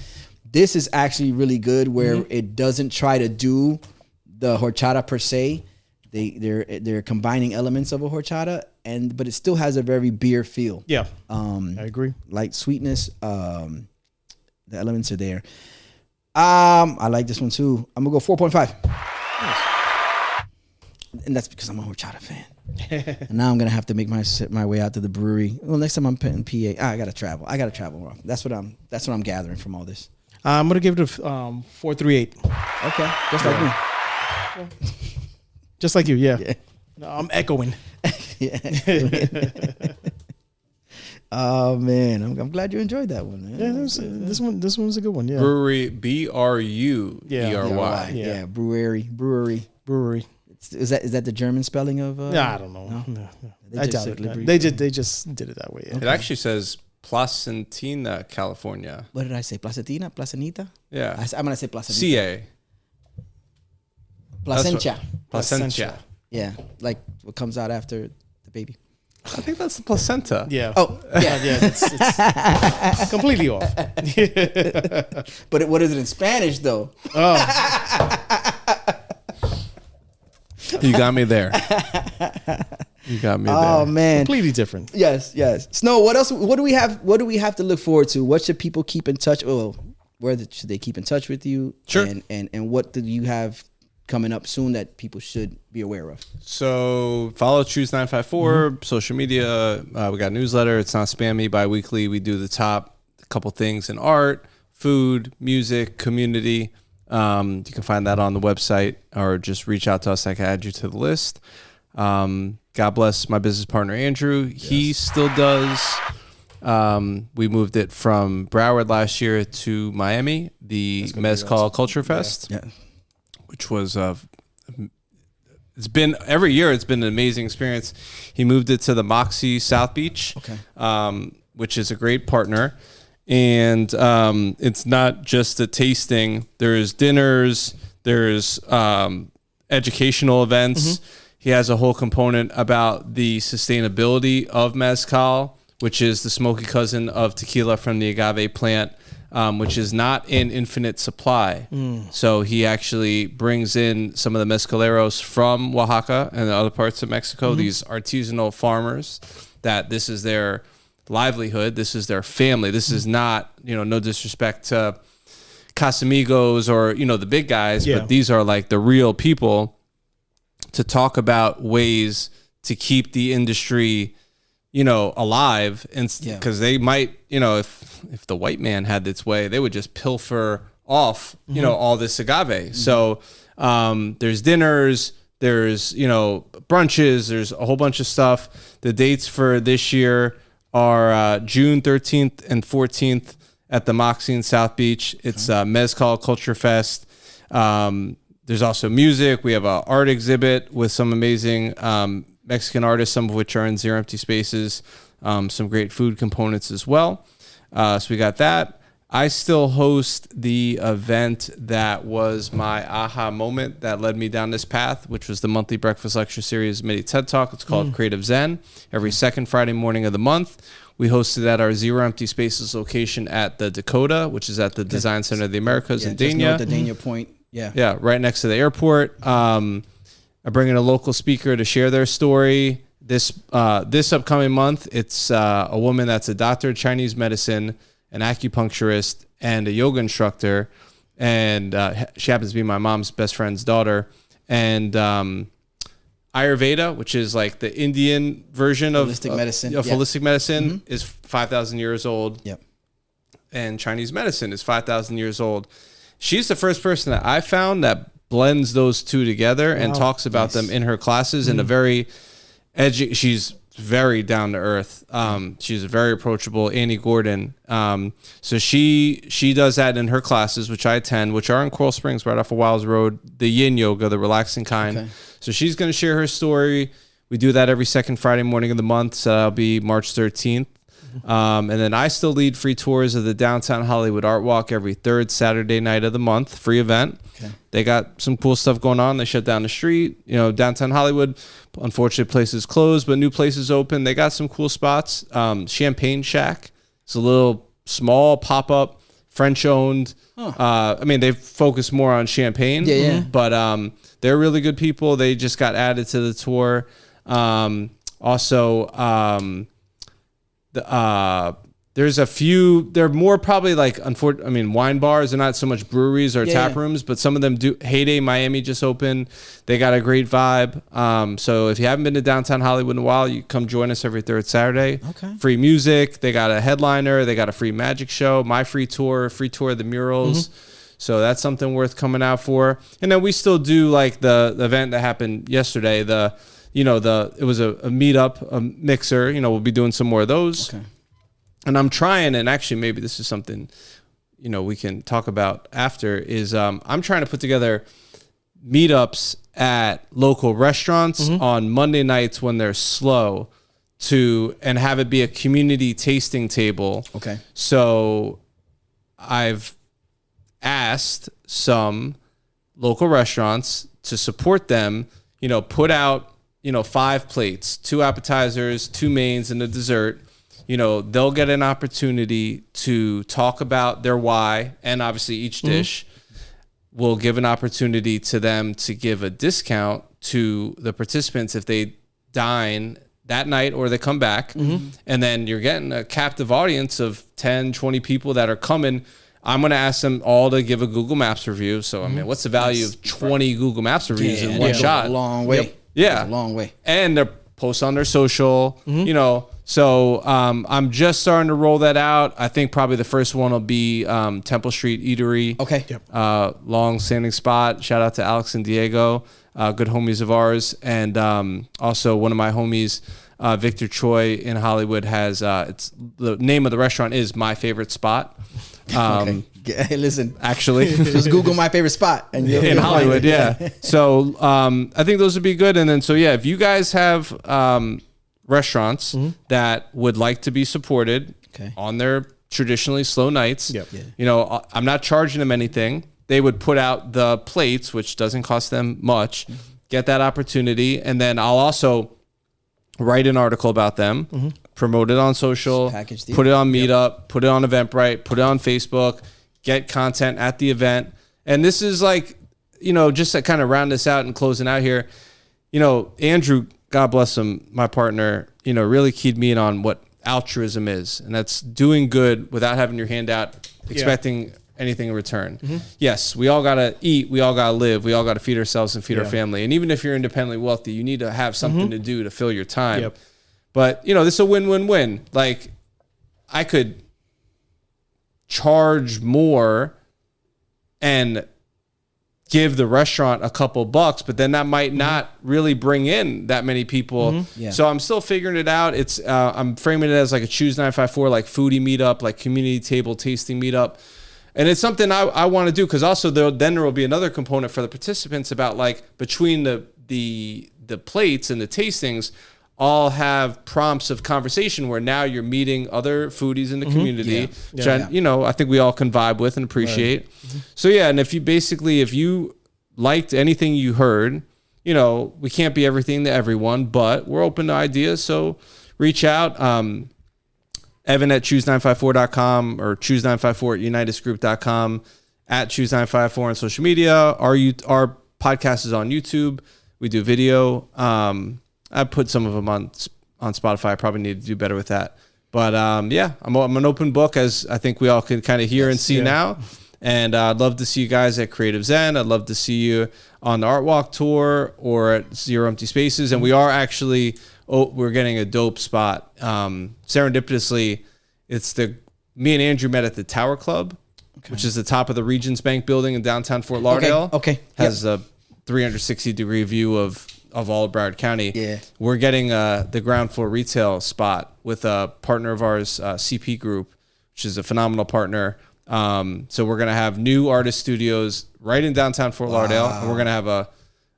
This is actually really good where it doesn't try to do the horchata per se. They're combining elements of a horchata, but it still has a very beer feel. Yeah, I agree. Light sweetness. The elements are there. I like this one too. I'm gonna go 4.5. Nice. And that's because I'm a horchata fan. And now I'm gonna have to make my way out to the brewery. Well, next time I'm in PA, I gotta travel. That's what I'm gathering from all this. I'm gonna give it a 4.38. Okay, just like me. Just like you, yeah. No, I'm echoing. Yeah. Oh man, I'm glad you enjoyed that one, man. Yeah, this one was a good one. Yeah, Bruery, BRUERY. Yeah, Bruery. Is that the German spelling of? I don't know. No. I doubt it. They just did it that way. Yeah. It actually says Placentia, California. What did I say? Placentina? Placenita? Yeah. I'm gonna say Placenita. CA. Placentia. Yeah, like what comes out after the baby. I think that's the placenta. Yeah. Oh, yeah. It's completely off. But what is it in Spanish though? Oh. You got me there. Oh man, completely different. Yes. Snow, what else? What do we have? What do we have to look forward to? What should people keep in touch? Well, should they keep in touch with you? Sure. And what do you have coming up soon that people should be aware of? So follow Choose 954 social media. We got a newsletter. It's not spammy. Bi-weekly. We do the top couple things in art, food, music, community. You can find that on the website or just reach out to us. I can add you to the list. God bless my business partner, Andrew. Yes. He still does. We moved it from Broward last year to Miami, the Mezcal Culture Fest. Yeah. Which was it's been every year. It's been an amazing experience. He moved it to the Moxie South Beach, which is a great partner, and it's not just a tasting. There's dinners. There's educational events. He has a whole component about the sustainability of mezcal, which is the smoky cousin of tequila from the agave plant. which is not in infinite supply. So he actually brings in some of the mezcaleros from Oaxaca and other parts of Mexico, these artisanal farmers that this is their livelihood. This is their family. This is not, no disrespect to Casamigos or, the big guys, but these are like the real people to talk about ways to keep the industry alive, and because they might, if the white man had its way, they would just pilfer off, all this agave. So there's dinners, there's brunches, there's a whole bunch of stuff. The dates for this year are June 13th and 14th at the Moxie in South Beach. It's Mezcal Culture Fest. There's also music. We have an art exhibit with some amazing Mexican artists, some of which are in Zero Empty Spaces, some great food components as well. So we got that. I still host the event that was my aha moment that led me down this path, which was the monthly breakfast lecture series, Mini TED Talk. It's called Creative Zen. Every second Friday morning of the month. We hosted at our Zero Empty Spaces location at the Dakota, which is at the Design Center of the Americas in just Dania. north of Dania Point. Yeah, right next to the airport. I bring in a local speaker to share their story. This upcoming month, it's a woman that's a doctor of Chinese medicine, an acupuncturist, and a yoga instructor. And she happens to be my mom's best friend's daughter. And Ayurveda, which is like the Indian version of holistic medicine, is 5,000 years old. Yep. And Chinese medicine is 5,000 years old. She's the first person that I found that blends those two together and talks about them in her classes in a very she's very down to earth. She's very approachable, Annie Gordon. So she does that in her classes, which I attend, which are in Coral Springs, right off of Wiles Road, the yin yoga, the relaxing kind. Okay. So she's going to share her story. We do that every second Friday morning of the month. So that'll be March 13th. And then I still lead free tours of the Downtown Hollywood Art Walk every third Saturday night of the month, free event. Okay. They got some cool stuff going on. They shut down the street, downtown Hollywood. Unfortunately, places closed, but new places open. They got some cool spots. Champagne Shack. It's a little small pop-up, French-owned. They focus more on champagne, but they're really good people. They just got added to the tour. There's a few, they're more probably like, wine bars. They're not so much breweries or tap rooms, but some of them do. Heyday Miami just opened. They got a great vibe. So if you haven't been to downtown Hollywood in a while, you come join us every third Saturday. Okay. Free music. They got a headliner. They got a free magic show, my free tour of the murals. So that's something worth coming out for. And then we still do like the event that happened yesterday. It was a meetup, a mixer. We'll be doing some more of those. Okay. And I'm trying, and actually maybe this is something, we can talk about after, is I'm trying to put together meetups at local restaurants on Monday nights when they're slow and have it be a community tasting table. Okay. So I've asked some local restaurants to support them, put out, 5 plates, 2 appetizers, 2 mains, and a dessert. They'll get an opportunity to talk about their why, and obviously each dish will give an opportunity to them to give a discount to the participants if they dine that night or they come back. And then you're getting a captive audience of 10, 20 people that are coming. I'm going to ask them all to give a Google Maps review. So, what's the value of 20 Google Maps reviews in one shot? A long way. Yeah. A long way. And they're post on their social, So I'm just starting to roll that out. I think probably the first one will be Temple Street Eatery. Okay. Yep. Long-standing spot. Shout out to Alex and Diego, good homies of ours. And also one of my homies, Victor Choi in Hollywood, has it's the name of the restaurant is My Favorite Spot. Okay. Hey, listen, actually, just Google My Favorite Spot and in Hollywood. Yeah. So I think those would be good. And then if you guys have restaurants that would like to be supported on their traditionally slow nights, I'm not charging them anything. They would put out the plates, which doesn't cost them much. Get that opportunity, and then I'll also write an article about them, promote it on social, Package deal. put it on Meetup, put it on Eventbrite, put it on Facebook, get content at the event. And this is like, just to kind of round this out and closing out here, Andrew, God bless him, my partner, really keyed me in on what altruism is. And that's doing good without having your hand out, expecting anything in return. Yes, we all got to eat. We all got to live. We all got to feed ourselves and feed our family. And even if you're independently wealthy, you need to have something to do to fill your time. Yep. But, this is a win-win-win. Like, I could charge more and give the restaurant a couple bucks, but then that might not really bring in that many people. Yeah. So I'm still figuring it out. It's I'm framing it as like a Choose 954, like foodie meetup, like community table tasting meetup. And it's something I want to do, because also then there will be another component for the participants about like between the plates and the tastings, all have prompts of conversation where now you're meeting other foodies in the community, which I think we all can vibe with and appreciate. Right. So yeah, and if you liked anything you heard, we can't be everything to everyone, but we're open to ideas. So reach out, Evan at choose954.com or choose954 at unitusgroup.com, at choose954 on social media. Our podcast is on YouTube. We do video. I put some of them on Spotify. I probably need to do better with that. But I'm an open book, as I think we all can kind of hear and see now. And I'd love to see you guys at Creative Zen. I'd love to see you on the Art Walk tour or at Zero Empty Spaces. And we are actually, we're getting a dope spot. Serendipitously, me and Andrew met at the Tower Club, which is the top of the Regions Bank building in downtown Fort Lauderdale. Okay. Has a 360-degree view of all of Broward County. Yeah. We're getting the ground floor retail spot with a partner of ours, CP Group, which is a phenomenal partner. So we're going to have new artist studios right in downtown Fort Lauderdale. And we're going to have a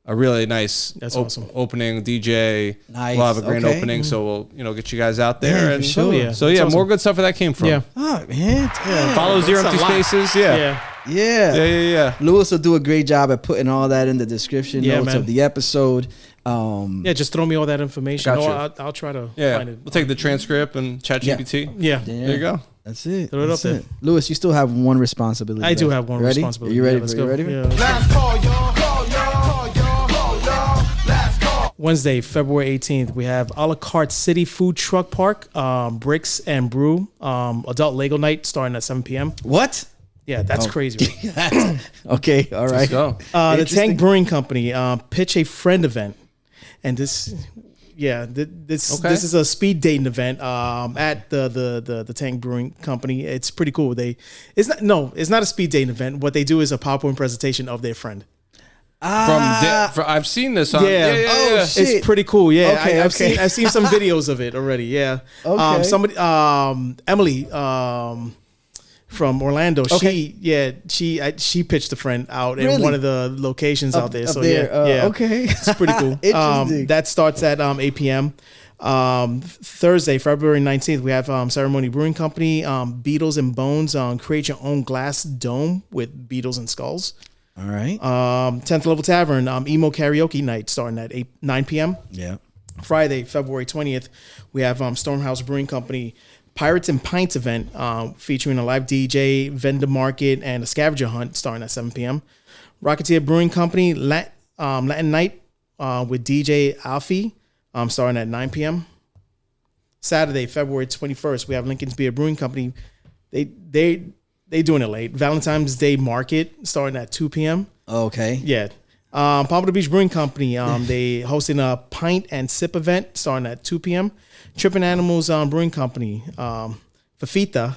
really nice awesome. opening, DJ. Nice. We'll have a grand Okay. opening. So we'll get you guys out there. And sure. Yeah. So yeah, more good stuff where that came from. Yeah. Oh, man. Follow Zero Empty Spaces. Yeah. Yeah. Lewis will do a great job at putting all that in the description notes man. of the episode. Just throw me all that information. Got you. I'll try to Yeah. find it. We'll take the transcript and ChatGPT. Yeah. There you go. That's it. Throw it That's up there. it. Lewis, you still have one responsibility. I do left. have one Ready? responsibility. Are you ready? Yeah, let's You go. ready? Yeah, let's go. Wednesday, February 18th, we have a la carte City Food Truck Park, Bricks and Brew, adult Lego night starting at 7 p.m. What? Yeah, that's crazy. Right? Okay. All right. Let's go. The Tank Brewing Company pitch a friend event, and this is a speed dating event at the Tank Brewing Company. It's pretty cool. It's not a speed dating event. What they do is a PowerPoint presentation of their friend. I've seen this on. Yeah. Oh, shit. It's pretty cool. Yeah. Okay, I've seen some videos of it already. Yeah. Okay. Emily from Orlando. Okay. She pitched a friend out in Really? one of the locations out there. So there. yeah. Okay. It's pretty cool. Interesting. That starts at 8 p.m. Thursday, February 19th, we have Ceremony Brewing Company, Beetles and Bones, create your own glass dome with beetles and skulls. All right. 10th Level Tavern, emo karaoke night starting at 9 p.m. Yeah. Friday, February 20th, we have Stonehouse Brewing Company Pirates and Pints event featuring a live DJ, vendor market, and a scavenger hunt starting at 7 p.m. Rocketeer Brewing Company Latin night with DJ Alfie starting at 9 p.m. Saturday, February 21st, we have Lincoln's Beer Brewing Company. They doing it late. Valentine's Day market starting at 2 p.m. Okay. Yeah. Pompano Beach Brewing Company, they hosting a pint and sip event starting at 2 p.m. Trippin' Animals Brewing Company, Fafita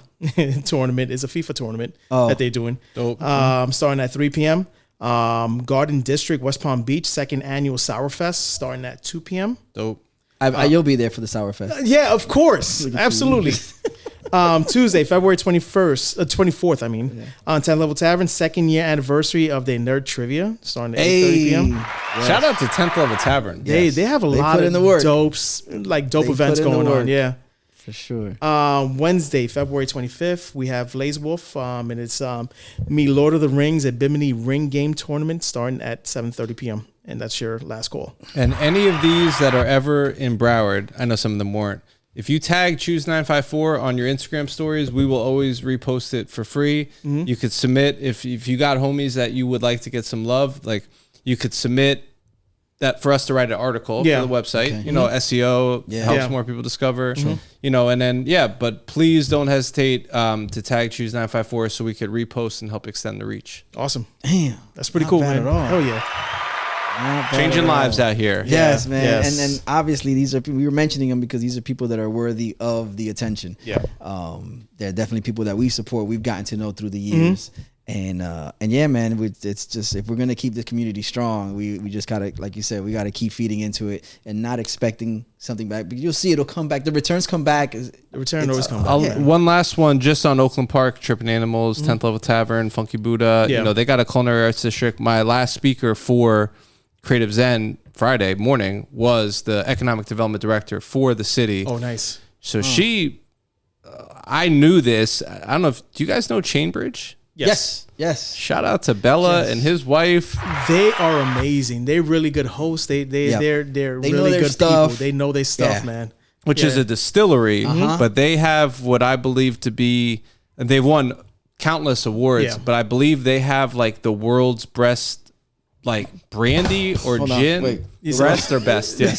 tournament is a FIFA tournament that they're doing. Dope. Starting at 3 p.m. Garden District, West Palm Beach, second annual Sour Fest starting at 2 p.m. Dope. You'll be there for the Sour Fest. Yeah, of course. Absolutely. Tuesday, February 24th, on 10th Level Tavern, second year anniversary of their Nerd Trivia, starting at 8:30 p.m. Shout out to 10th Level Tavern. They have a lot put of in the work. dope events put in the going work. on. Yeah. For sure. Wednesday, February 25th, we have Lazy Wolf, and it's Me Lord of the Rings at Bimini Ring Game Tournament starting at 7:30 p.m. and that's your last call. And any of these that are ever in Broward, I know some of them weren't. If you tag Choose954 on your Instagram stories, we will always repost it for free. You could submit if you got homies that you would like to get some love, like you could submit that for us to write an article for the website. You know, SEO helps more people discover. You know, and then but please don't hesitate to tag Choose954 so we could repost and help extend the reach. Awesome. Damn, That's pretty not cool, bad man. at all. Oh yeah. Not bad Changing at all. lives out here. Yes, man. Yes. And obviously these are we were mentioning them because these are people that are worthy of the attention. Yeah. They're definitely people that we support. We've gotten to know through the years. And yeah, man, it's just if we're gonna keep the community strong, we just gotta, like you said, we gotta keep feeding into it and not expecting something back. But you'll see it'll come back. The returns come back. The return always comes back. One last one just on Oakland Park, Tripping Animals, 10th Level Tavern, Funky Buddha. Yeah. You know, they got a culinary arts district. My last speaker for Creative Zen Friday morning was the economic development director for the city. Oh, nice. So I knew this. I don't know if, do you guys know Chainbridge? Yes. Shout out to Bella and his wife. They are amazing. They're really good hosts. They're They know really their good stuff. people. They know their stuff, Yeah. man. Which is a distillery, but they have what I believe to be, and they've won countless awards, Yeah. but I believe they have like the world's best, like brandy or Hold on, gin. wait. Best or best, yes.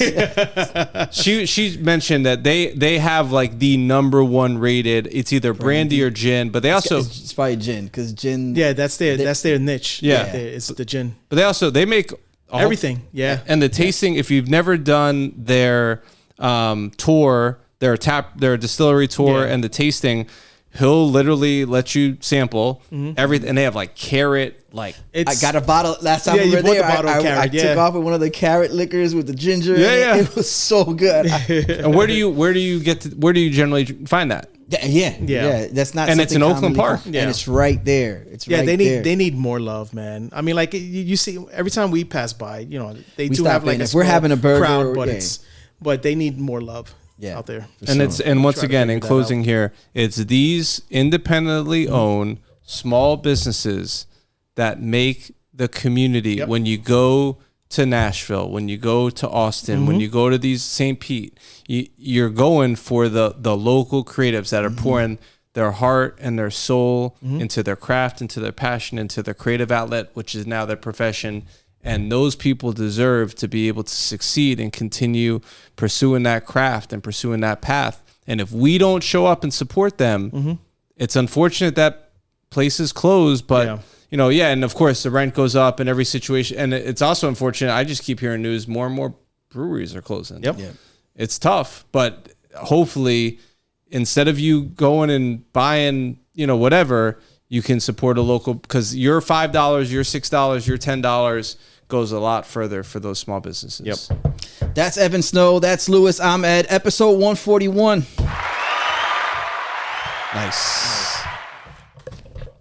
She mentioned that they have like the number one rated. It's either brandy or gin, but they also It's probably gin because gin. Yeah, that's their niche. Yeah. It's the gin. but they make a whole- Everything. Yeah. And the tasting, if you've never done their tour, their distillery tour, Yeah. and the tasting, he'll literally let you sample everything. And they have like carrot, like I got a bottle last time Yeah, we you were bought the there. bottle of I carrot, took yeah. off with one of the carrot liquors with the ginger. Yeah, in it. yeah. It was so good. and where do you generally find that? Yeah. That's not. And it's something in Oakland commonly Park. found. Yeah. And it's right there. It's Yeah, right they there. need more love, man. I mean, like you see, every time we pass by, you know, they We do stop have like in. a If we're small having a burger, crowd, but yeah. but they need more love Yeah. out there. And once Try to again, in figure that closing here, it's these independently owned small businesses that make the community. Yep. When you go to Nashville, when you go to Austin, when you go to these St. Pete, you're going for the local creatives that are pouring their heart and their soul into their craft, into their passion, into their creative outlet, which is now their profession. And those people deserve to be able to succeed and continue pursuing that craft and pursuing that path. And if we don't show up and support them, it's unfortunate that places close, but and of course the rent goes up in every situation. And it's also unfortunate. I just keep hearing news more and more breweries are closing. Yep. It's tough, but hopefully instead of you going and buying, whatever, you can support a local, because your $5, your $6, your $10 goes a lot further for those small businesses. Yep. That's Evan Snow. That's Lewis. I'm Ed. Episode 141. Nice.